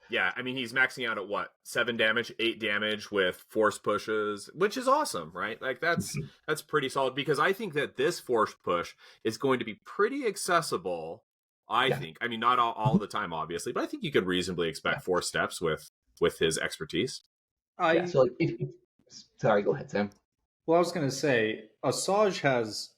Yeah, I mean, he's maxing out at 7 damage, 8 damage with force pushes, which is awesome, right? Like that's pretty solid, because I think that this force push is going to be pretty accessible. I think. I mean, not all the time, obviously, but I think you could reasonably expect 4 steps with his expertise. So like, sorry, go ahead, Sam. Well, I was going to say, Asajj has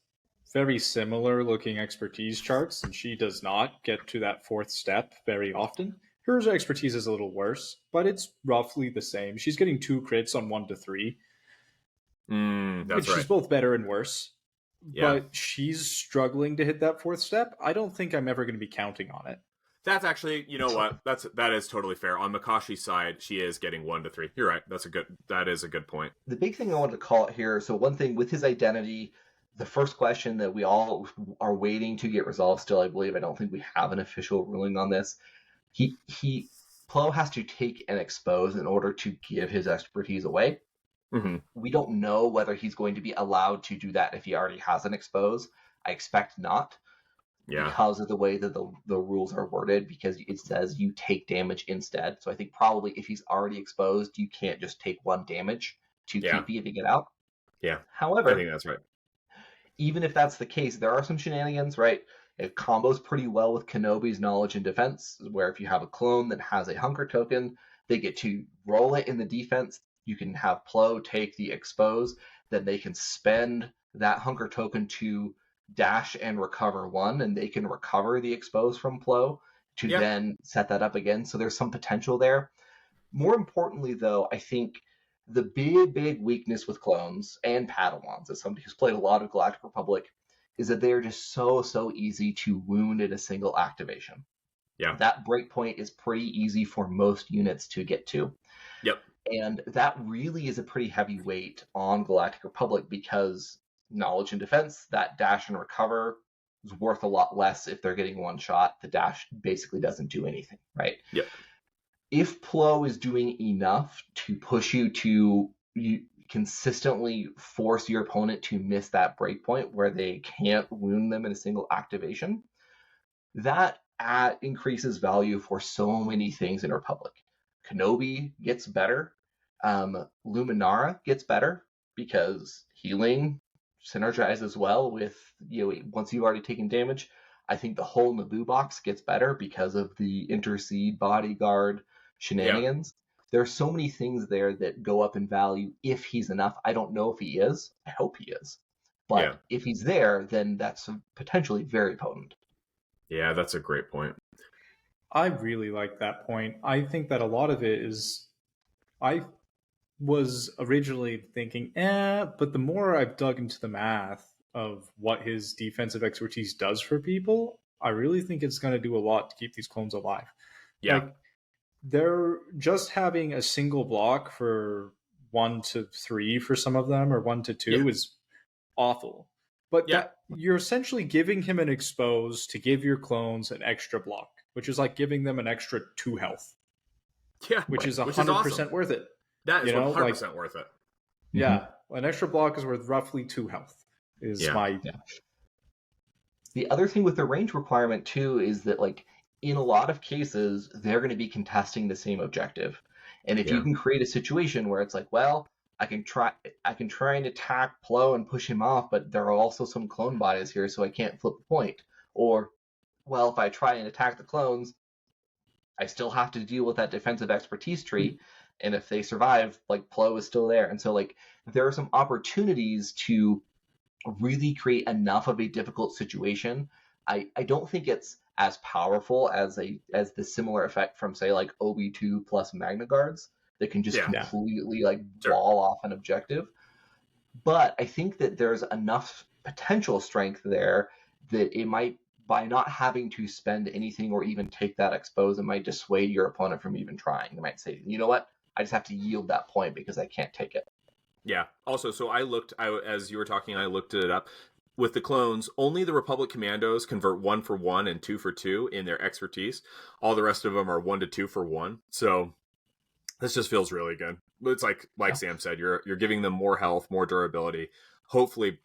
very similar looking expertise charts, and she does not get to that 4th step very often. Her expertise is a little worse, but it's roughly the same. She's getting 2 crits on 1 to 3. That's right. She's both better and worse. But she's struggling to hit that 4th step. I don't think I'm ever going to be counting on it. That's actually, you know what? That is totally fair. On Makashi's side, she is getting 1 to 3. You're right. That is a good point. The big thing I wanted to call it here, so one thing with his identity, the first question that we all are waiting to get resolved still, I believe, I don't think we have an official ruling on this. Plo has to take and expose in order to give his expertise away. We don't know whether he's going to be allowed to do that if he already has an expose. I expect not, because of the way that the rules are worded, because it says you take damage instead. So I think probably if he's already exposed, you can't just take 1 damage to keep getting it out. However, I think that's right. Even if that's the case, there are some shenanigans, right? It combos pretty well with Kenobi's knowledge and defense, where if you have a clone that has a hunker token, they get to roll it in the defense. You can have Plo take the expose, then they can spend that hunker token to dash and recover 1, and they can recover the expose from Plo to then set that up again. So there's some potential there. More importantly, though, I think the big weakness with clones and Padawans, as somebody who's played a lot of Galactic Republic, is that they're just so easy to wound in a single activation. That breakpoint is pretty easy for most units to get to. And that really is a pretty heavy weight on Galactic Republic, because knowledge and defense, that dash and recover is worth a lot less if they're getting 1 shot. The dash basically doesn't do anything, right? If Plo is doing enough to push you to consistently force your opponent to miss that breakpoint where they can't wound them in a single activation, that increases value for so many things in Republic. Kenobi gets better. Luminara gets better because healing synergizes well with, once you've already taken damage. I think the whole Naboo box gets better because of the Intercede bodyguard shenanigans. There are so many things there that go up in value if he's enough. I don't know if he is. I hope he is. But if he's there, then that's potentially very potent. Yeah, that's a great point. I really like that point. I think that a lot of it is, I was originally thinking, but the more I've dug into the math of what his defensive expertise does for people, I really think it's going to do a lot to keep these clones alive. Yeah. Like, they're just having a single block for 1 to 3 for some of them, or 1 to 2 is awful. But that you're essentially giving him an expose to give your clones an extra block, which is like giving them an extra 2 health. Yeah. Which is 100% awesome. Worth it. That is 100% worth it. Yeah. An extra block is worth roughly 2 health. The other thing with the range requirement too is that, like, in a lot of cases, they're going to be contesting the same objective. And if you can create a situation where it's like, well, I can try and attack Plo and push him off, but there are also some clone bodies here, so I can't flip the point. Or, well, if I try and attack the clones, I still have to deal with that defensive expertise tree. And if they survive, like, Plo is still there. And so, like, there are some opportunities to really create enough of a difficult situation. I don't think it's as powerful as the similar effect from, say, like OB2 plus Magna Guards that can just completely wall off an objective. But I think that there's enough potential strength there that it might, by not having to spend anything or even take that expose, it might dissuade your opponent from even trying. They might say, you know what, I just have to yield that point because I can't take it. Yeah. Also, so as you were talking, I looked it up. With the clones, only the Republic Commandos convert 1 for 1 and 2 for 2 in their expertise. All the rest of them are 1 to 2 for 1. So this just feels really good. It's like Sam said, you're giving them more health, more durability, hopefully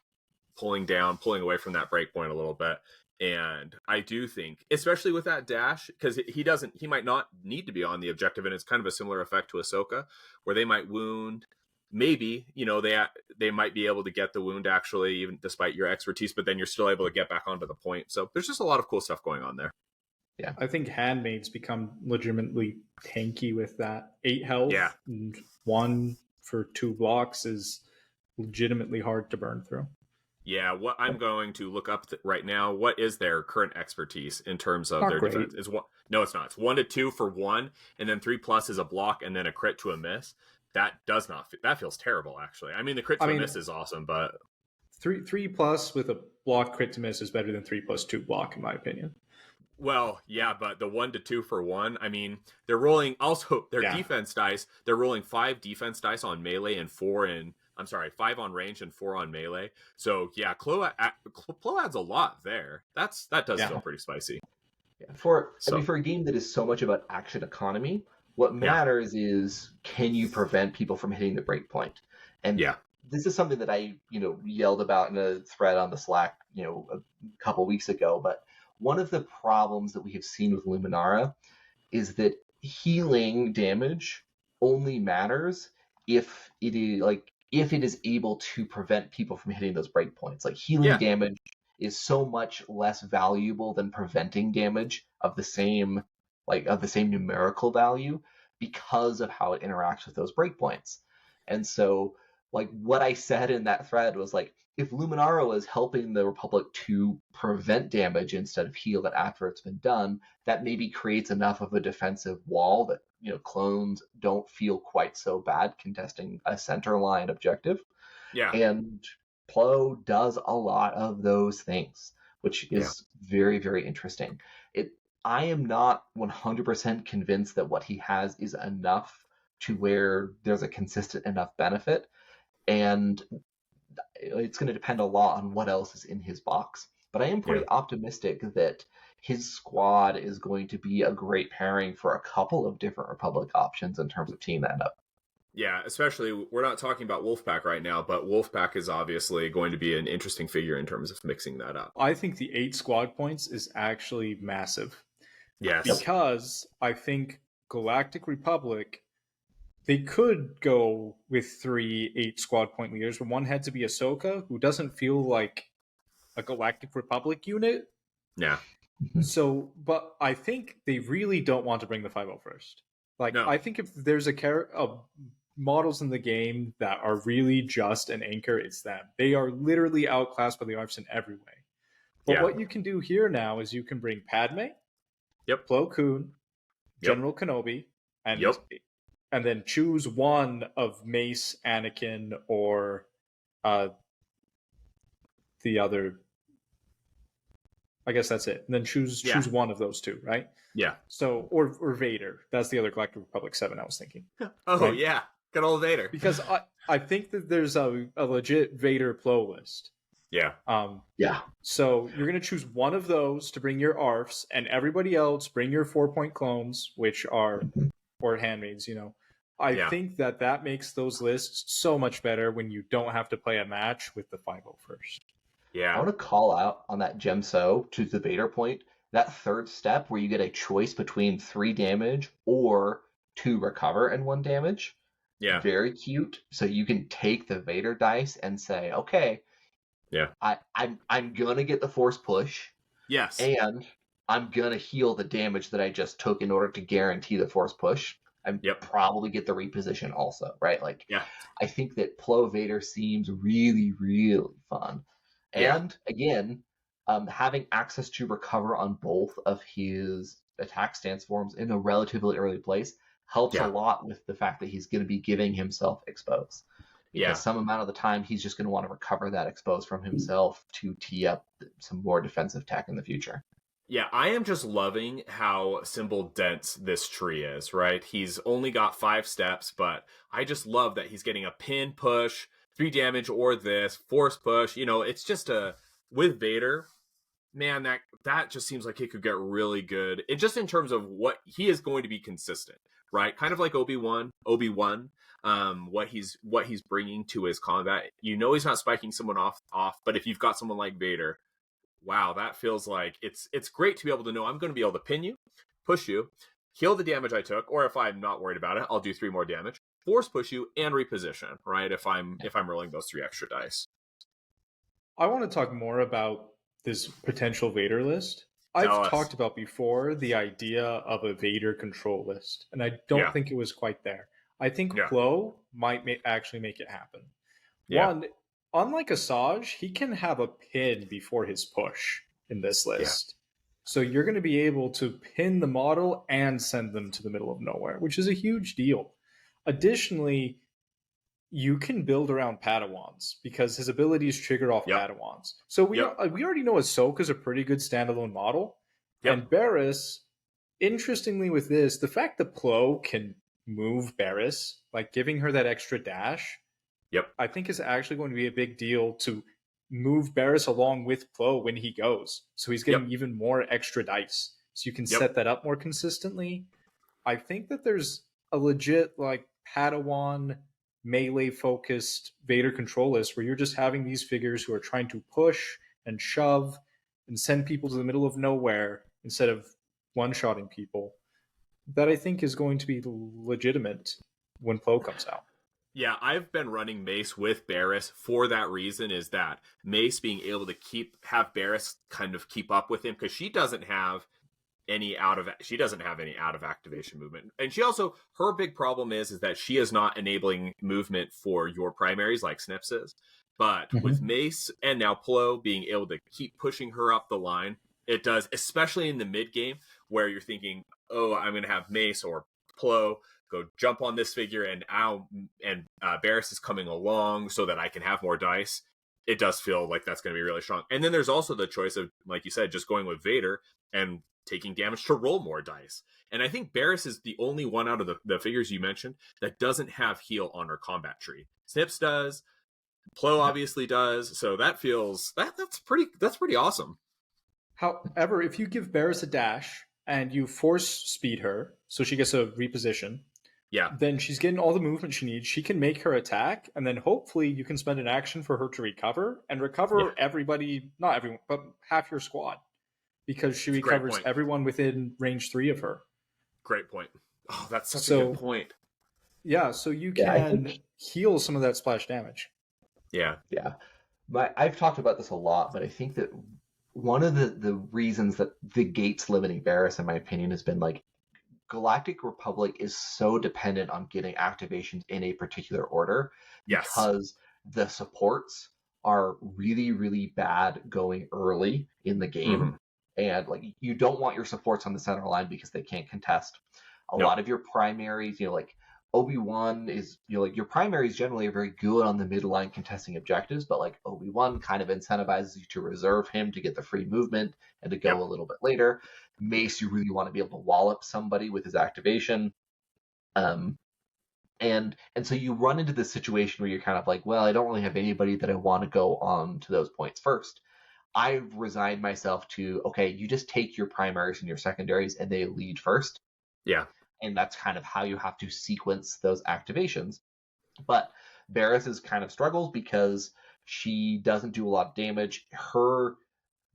pulling away from that breakpoint a little bit. And I do think, especially with that dash, because he might not need to be on the objective, and it's kind of a similar effect to Ahsoka, where they might wound. Maybe, they might be able to get the wound actually, even despite your expertise, but then you're still able to get back onto the point. So there's just a lot of cool stuff going on there. Yeah, I think handmaids become legitimately tanky with that. 8 health, and 1 for 2 blocks is legitimately hard to burn through. Yeah, what I'm going to look up right now, what is their current expertise in terms of their defense? No, it's not. It's 1 to 2 for 1, and then 3+ is a block, and then a crit to a miss. That feels terrible, actually. I mean, the crit to miss is awesome, but 3+ with a block crit to miss is better than 3+2 block, in my opinion. Well, yeah, but the 1 to 2 for 1, I mean, they're rolling also their defense dice. They're rolling 5 defense dice on melee and 5 on range and 4 on melee. So yeah, Plo adds a lot there. That does feel pretty spicy. Yeah. For a game that is so much about action economy, what matters is, can you prevent people from hitting the breakpoint? And this is something that I, yelled about in a thread on the Slack, a couple weeks ago. But one of the problems that we have seen with Luminara is that healing damage only matters if it is able to prevent people from hitting those breakpoints. Like, healing damage is so much less valuable than preventing damage of the same numerical value because of how it interacts with those breakpoints. And so, like, what I said in that thread was, like, if Luminara is helping the Republic to prevent damage instead of heal it after it's been done, that maybe creates enough of a defensive wall that, clones don't feel quite so bad contesting a center line objective. Yeah. And Plo does a lot of those things, which is very, very interesting. I am not 100% convinced that what he has is enough to where there's a consistent enough benefit. And it's going to depend a lot on what else is in his box. But I am pretty optimistic that his squad is going to be a great pairing for a couple of different Republic options in terms of team end up. Yeah, especially, we're not talking about Wolfpack right now, but Wolfpack is obviously going to be an interesting figure in terms of mixing that up. I think the 8 squad points is actually massive. Yes. Because I think Galactic Republic, they could go with 3 8 squad point leaders, but one had to be Ahsoka, who doesn't feel like a Galactic Republic unit. Yeah. So, but I think they really don't want to bring the 501st. Like, No. I think if there's a models in the game that are really just an anchor, it's them. They are literally outclassed by the ARFs in every way. But what you can do here now is you can bring Padme, Yep. Plo Koon, Yep. General Kenobi, and Yep. and then choose one of Mace, Anakin, or the other. I guess that's it. And then choose one of those two, right? Yeah. So or Vader. That's the other Galactic Republic 7 I was thinking. Oh right? yeah, good old Vader. Because I think that there's a legit Vader Plo list. Yeah. Yeah. So you're going to choose one of those to bring your ARFs, and everybody else bring your 4-point clones, which are or handmaids. You know, I think that makes those lists so much better when you don't have to play a match with the 501st. Yeah. I want to call out on that Gemso to the Vader point. That third step where you get a choice between 3 damage or 2 recover and 1 damage. Yeah. Very cute. So you can take the Vader dice and say, okay, yeah, I'm gonna get the force push. Yes. And I'm gonna heal the damage that I just took in order to guarantee the force push. And probably get the reposition also, right? Like, I think that Plo Vader seems really, really fun. And again, having access to recover on both of his attack stance forms in a relatively early place helps a lot with the fact that he's going to be giving himself expose. Because some amount of the time he's just going to want to recover that expose from himself to tee up some more defensive tech in the future. Yeah, I am just loving how symbol dense this tree is, right? He's only got 5 steps, but I just love that he's getting a pin push, 3 damage or this, force push. You know, it's just with Vader, man, that just seems like it could get really good. It just in terms of what he is going to be consistent, right? Kind of like Obi-Wan, what he's bringing to his combat. You know, he's not spiking someone off, but if you've got someone like Vader, wow, that feels like it's great to be able to know I'm going to be able to pin you, push you, heal the damage I took, or if I'm not worried about it, I'll do 3 more damage, force push you, and reposition, right? If I'm rolling those 3 extra dice. I want to talk more about this potential Vader list. I've talked about before the idea of a Vader control list, and I don't think it was quite there. I think Plo might actually make it happen. One, unlike Asajj, he can have a pin before his push in this list. So you're going to be able to pin the model and send them to the middle of nowhere, which is a huge deal. Additionally, you can build around Padawans because his abilities trigger off Padawans. So we already know Ahsoka's a pretty good standalone model. And Barriss, interestingly with this, the fact that Plo can move Barriss, like giving her that extra dash, I think is actually going to be a big deal to move Barriss along with Plo when he goes. So he's getting even more extra dice. So you can set that up more consistently. I think that there's a legit like Padawan melee focused Vader control list where you're just having these figures who are trying to push and shove and send people to the middle of nowhere instead of one-shotting people. That I think is going to be legitimate when Plo comes out. Yeah, I've been running Mace with Barriss for that reason, is that Mace being able to have Barriss kind of keep up with him, because she doesn't have any out of activation movement. And she also, her big problem is that she is not enabling movement for your primaries like Snips is. But with Mace and now Plo being able to keep pushing her up the line, it does, especially in the mid game where you're thinking, oh, I'm going to have Mace or Plo go jump on this figure and Barriss is coming along so that I can have more dice. It does feel like that's going to be really strong. And then there's also the choice of, like you said, just going with Vader and taking damage to roll more dice. And I think Barriss is the only one out of the figures you mentioned that doesn't have heal on her combat tree. Snips does, Plo obviously does, so that feels that's pretty awesome. However, if you give Barriss a dash and you force speed her so she gets a reposition, then she's getting all the movement she needs. She can make her attack, and then hopefully you can spend an action for her to recover everybody, not everyone, but half your squad. because she It's a great recovers point. everyone within range 3 of her. Great point. Oh, that's such a So good point. yeah, so you Yeah, I can think heal some of that splash damage. Yeah. yeah. I've talked about this a lot, but I think that one of the reasons that the gates limiting Varys, in my opinion, has been like Galactic Republic is so dependent on getting activations in a particular order Yes. because the supports are really, really bad going early in the game. Mhm. And like you don't want your supports on the center line because they can't contest. A No. lot of your primaries, like Obi-Wan is, like your primaries generally are very good on the midline contesting objectives, but like Obi-Wan kind of incentivizes you to reserve him to get the free movement and to go Yep. a little bit later. Mace, you really want to be able to wallop somebody with his activation. Um, and so you run into this situation where you're kind of like, well, I don't really have anybody that I want to go on to those points first. I've resigned myself to, okay, you just take your primaries and your secondaries and they lead first. Yeah. And that's kind of how you have to sequence those activations. But Varys is kind of struggles because she doesn't do a lot of damage. Her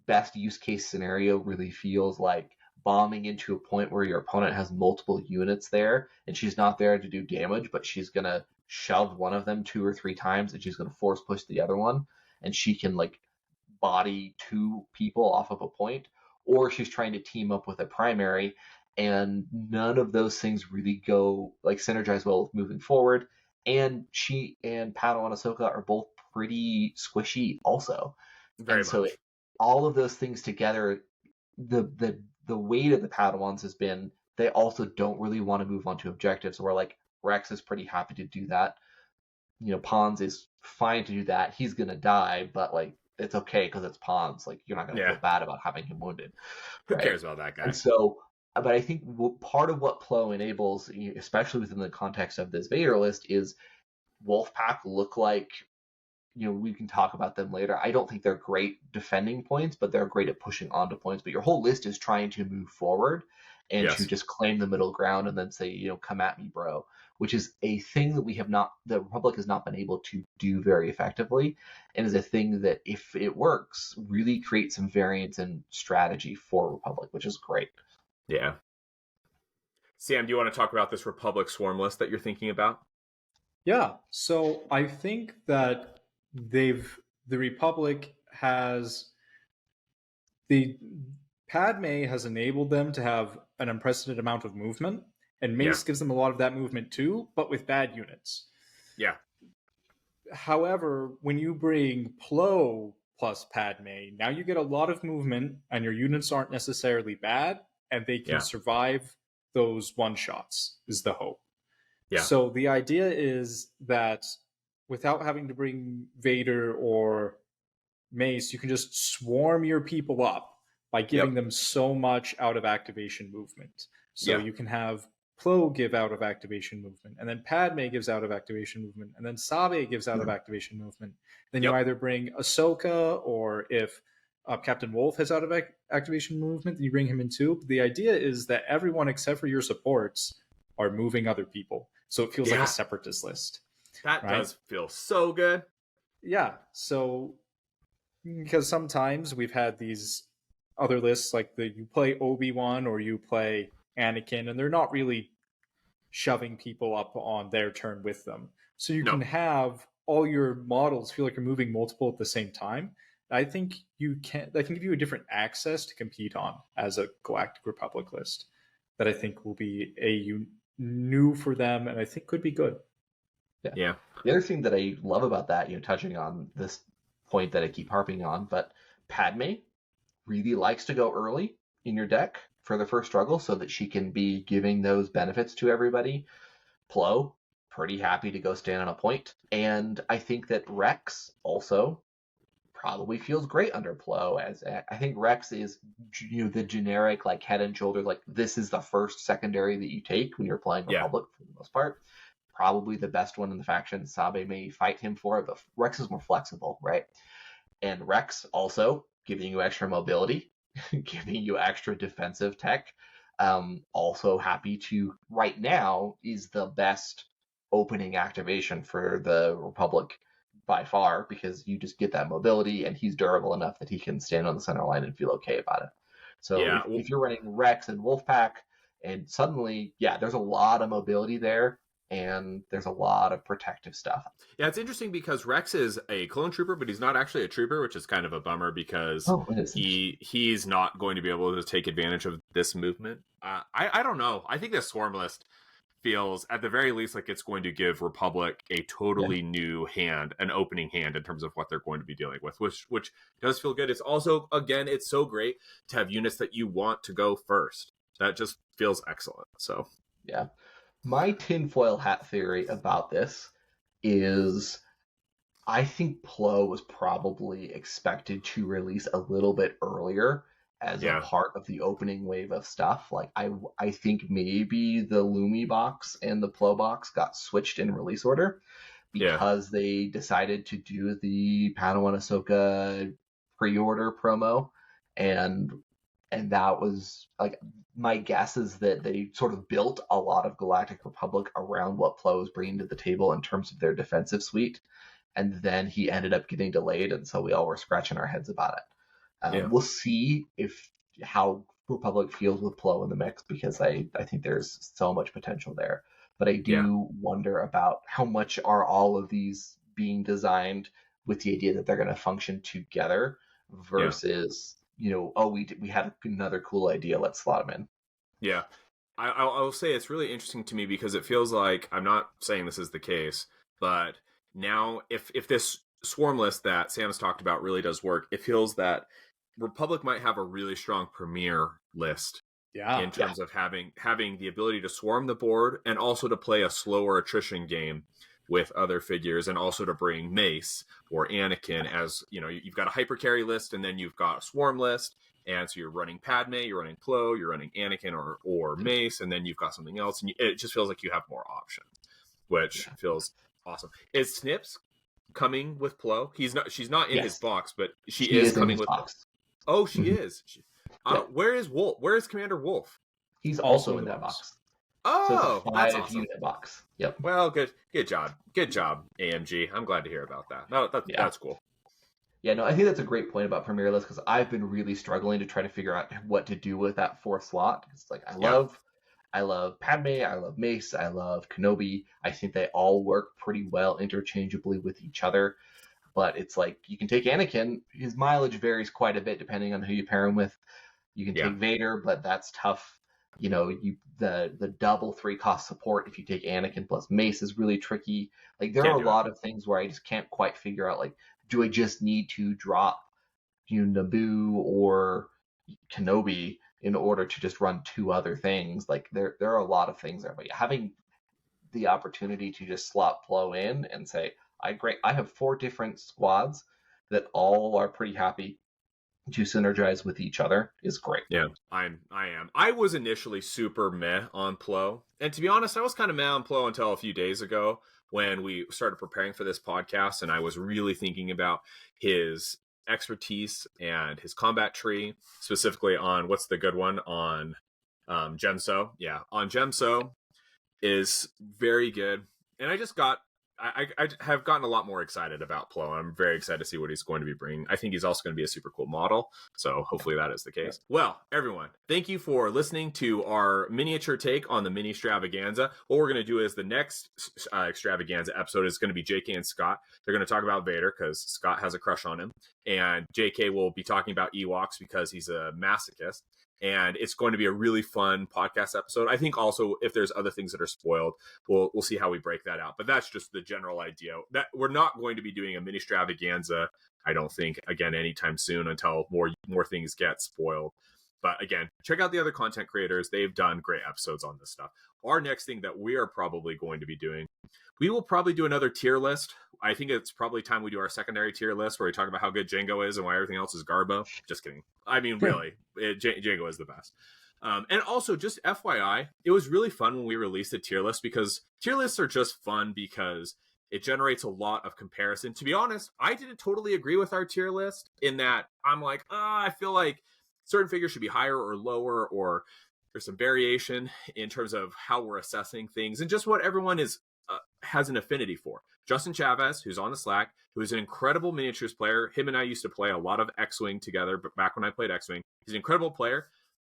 best use case scenario really feels like bombing into a point where your opponent has multiple units there and she's not there to do damage, but she's going to shove one of them 2 or 3 times and she's going to force push the other one and she can like body 2 people off of a point, or she's trying to team up with a primary, and none of those things really go like synergize well with moving forward. And she and Padawan and Ahsoka are both pretty squishy also, Very and so much. all of those things together, the weight of the Padawans has been they also don't really want to move on to objectives. Where like Rex is pretty happy to do that. Pons is fine to do that. He's gonna die, but like it's okay because it's Pons. Like you're not gonna Yeah. feel bad about having him wounded, Who right? cares about that guy? And so, but I think part of what Plo enables, especially within the context of this Vader list, is Wolfpack look like. We can talk about them later. I don't think they're great defending points, but they're great at pushing onto points. But your whole list is trying to move forward and to Yes. just claim the middle ground and then say, come at me, bro, which is a thing that the Republic has not been able to do very effectively, and is a thing that, if it works, really creates some variance in strategy for Republic, which is great. Yeah. Sam, do you want to talk about this Republic swarm list that you're thinking about? Yeah, so I think that the Republic has the Padme has enabled them to have an unprecedented amount of movement, and Mace gives them a lot of that movement too, but with bad units. Yeah. However, when you bring Plo plus Padme, now you get a lot of movement, and your units aren't necessarily bad, and they can survive those one shots, is the hope. Yeah. So the idea is that without having to bring Vader or Mace, you can just swarm your people up by giving them so much out of activation movement. So you can have Plo give out of activation movement, and then Padme gives out of activation movement, and then Sabe gives out of activation movement. Then you either bring Ahsoka, or if Captain Wolf has out of activation movement, then you bring him in too. But the idea is that everyone except for your supports are moving other people. So it feels like a separatist list. That does feel so good. Yeah. So, because sometimes we've had these other lists, like you play Obi-Wan or you play Anakin, and they're not really shoving people up on their turn with them. So you can have all your models feel like you're moving multiple at the same time. I think that can give you a different access to compete on as a Galactic Republic list that I think will be new for them, and I think could be good. Yeah. The other thing that I love about that, touching on this point that I keep harping on, but Padme really likes to go early in your deck for the first struggle so that she can be giving those benefits to everybody. Plo, pretty happy to go stand on a point. And I think that Rex also probably feels great under Plo, as I think Rex is the generic like head and shoulders, like this is the first secondary that you take when you're playing Republic for the most part. Probably the best one in the faction. Sabe may fight him for it, but Rex is more flexible, right? And Rex also giving you extra mobility, giving you extra defensive tech. Also happy to, right now, is the best opening activation for the Republic by far, because you just get that mobility and he's durable enough that he can stand on the center line and feel okay about it. So Yeah, if you're running Rex and Wolfpack, and suddenly, there's a lot of mobility there, and there's a lot of protective stuff. yeah, it's interesting because Rex is a clone trooper, but he's not actually a trooper, which is kind of a bummer because he's not going to be able to take advantage of this movement. I don't know. I think this swarm list feels, at the very least, like it's going to give Republic a totally new hand, an opening hand in terms of what they're going to be dealing with, which does feel good. It's also, again, it's so great to have units that you want to go first. That just feels excellent. So my tinfoil hat theory about this is I think Plo was probably expected to release a little bit earlier as a part of the opening wave of stuff. Like I think maybe the Lumi box and the Plo box got switched in release order because they decided to do the Padawan Ahsoka pre-order promo, and that was like, my guess is that they sort of built a lot of Galactic Republic around what Plo was bringing to the table in terms of their defensive suite, and then he ended up getting delayed, and so we all were scratching our heads about it. We'll see how Republic feels with Plo in the mix, because I think there's so much potential there. But I do wonder about how much are all of these being designed with the idea that they're going to function together versus, we had another cool idea, let's slot them in. Yeah. I'll say it's really interesting to me because it feels like, I'm not saying this is the case, but now if this swarm list that Sam's talked about really does work, it feels that Republic might have a really strong premier list in terms of having the ability to swarm the board and also to play a slower attrition game with other figures, and also to bring Mace or Anakin as, you've got a hyper carry list, and then you've got a swarm list, and so you're running Padme, you're running Plo, you're running Anakin or Mace, and then you've got something else, and it just feels like you have more options, which feels awesome. Is Snips coming with Plo? She's not in his box, but she is coming with box. Oh, she is. Where is Wolf? Where is Commander Wolf? He's also in that box. Oh, so that's awesome. Unit box. Yep. Well, good job, AMG. I'm glad to hear about that. No, that's cool. Yeah, no, I think that's a great point about Premier List, because I've been really struggling to try to figure out what to do with that fourth slot. It's like I love Padme, I love Mace, I love Kenobi. I think they all work pretty well interchangeably with each other. But it's like, you can take Anakin. His mileage varies quite a bit depending on who you pair him with. You can take Vader, but that's tough. The double 3-cost support if you take Anakin plus Mace is really tricky. Like, there are a lot of things where I just can't quite figure out, like, do I just need to drop Naboo or Kenobi in order to just run two other things? Like, there are a lot of things there. But having the opportunity to just slot Plo in and say, I have 4 different squads that all are pretty happy to synergize with each other is great. Yeah, I am. I was initially super meh on Plo, and to be honest, I was kind of meh on Plo until a few days ago when we started preparing for this podcast, and I was really thinking about his expertise and his combat tree, specifically on what's the good one on Gemso. Yeah, on Gemso is very good, and I have gotten a lot more excited about Plo. I'm very excited to see what he's going to be bringing. I think he's also going to be a super cool model, so hopefully that is the case. Well, everyone, thank you for listening to our miniature take on the mini extravaganza. What we're going to do is the next extravaganza episode is going to be JK and Scott. They're going to talk about Vader because Scott has a crush on him, and JK will be talking about Ewoks because he's a masochist. And it's going to be a really fun podcast episode. I think also if there's other things that are spoiled, we'll see how we break that out. But that's just the general idea. That we're not going to be doing a mini extravaganza, I don't think, again, anytime soon until more things get spoiled. But again, check out the other content creators. They've done great episodes on this stuff. Our next thing that we are probably going to be doing, we will probably do another tier list. I think it's probably time we do our secondary tier list where we talk about how good Django is and why everything else is Garbo. Just kidding. I mean, really, Django is the best. And also, just FYI, it was really fun when we released a tier list, because tier lists are just fun because it generates a lot of comparison. To be honest, I didn't totally agree with our tier list in that I'm like, I feel like certain figures should be higher or lower, or there's some variation in terms of how we're assessing things and just what everyone is has an affinity for. Justin Chavez, who's on the Slack, who is an incredible miniatures player. Him and I used to play a lot of X-Wing together, but back when I played X-Wing, he's an incredible player.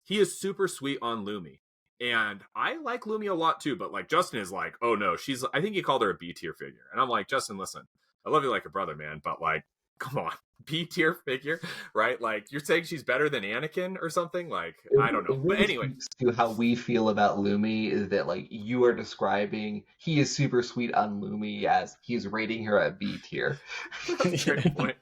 He is super sweet on Lumi. And I like Lumi a lot too, but like Justin is like, oh no, I think he called her a B tier figure. And I'm like, Justin, listen, I love you like a brother, man, but like, come on, B tier figure, right? Like you're saying she's better than Anakin or something? Like, I don't know. It really But anyway. speaks to how we feel about Lumi is that like you are describing he is super sweet on Lumi as he's rating her at B tier. That's a great point.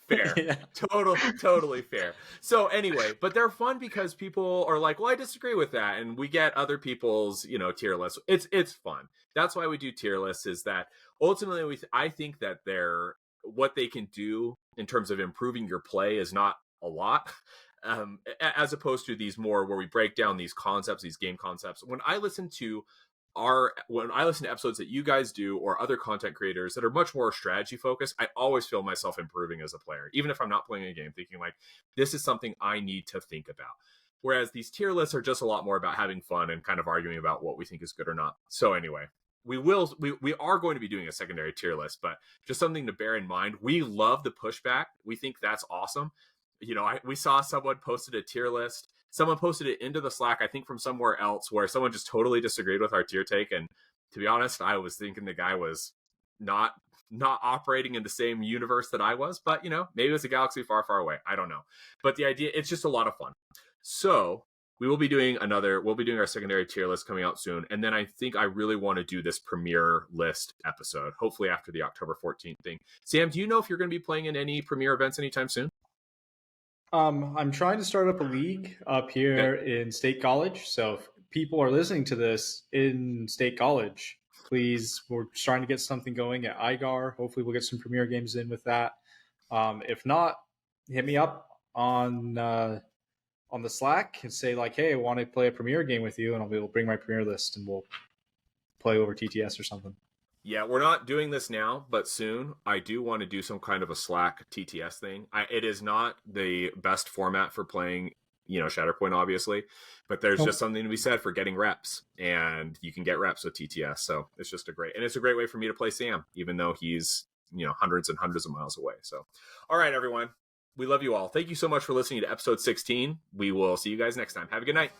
Fair. Yeah. Totally fair. So anyway, but they're fun because people are like, well, I disagree with that. And we get other people's, tier lists. It's fun. That's why we do tier lists, is that ultimately I think that what they can do in terms of improving your play is not a lot. As opposed to these more where we break down these concepts, these game concepts. When I listen to episodes that you guys do or other content creators that are much more strategy focused, I always feel myself improving as a player, even if I'm not playing a game, thinking like, this is something I need to think about. Whereas these tier lists are just a lot more about having fun and kind of arguing about what we think is good or not. So anyway, we are going to be doing a secondary tier list, but just something to bear in mind. We love the pushback. We think that's awesome. We saw someone posted a tier list. Someone posted it into the Slack, I think from somewhere else, where someone just totally disagreed with our tier take. And to be honest, I was thinking the guy was not operating in the same universe that I was. But, maybe it's a galaxy far, far away. I don't know. But the idea, it's just a lot of fun. So we'll be doing our secondary tier list coming out soon. And then I think I really want to do this premiere list episode, hopefully after the October 14th thing. Sam, do you know if you're going to be playing in any premiere events anytime soon? I'm trying to start up a league up here in State College. So if people are listening to this in State College, please, we're trying to get something going at IGAR. Hopefully we'll get some Premier games in with that. If not, hit me up on the Slack and say like, hey, I want to play a Premier game with you, and I'll be able to bring my Premier list and we'll play over TTS or something. Yeah, we're not doing this now, but soon I do want to do some kind of a Slack TTS thing. It is not the best format for playing, Shatterpoint, obviously, but there's just something to be said for getting reps, and you can get reps with TTS. So it's just a great way for me to play Sam, even though he's, hundreds and hundreds of miles away. So, all right, everyone, we love you all. Thank you so much for listening to episode 16. We will see you guys next time. Have a good night.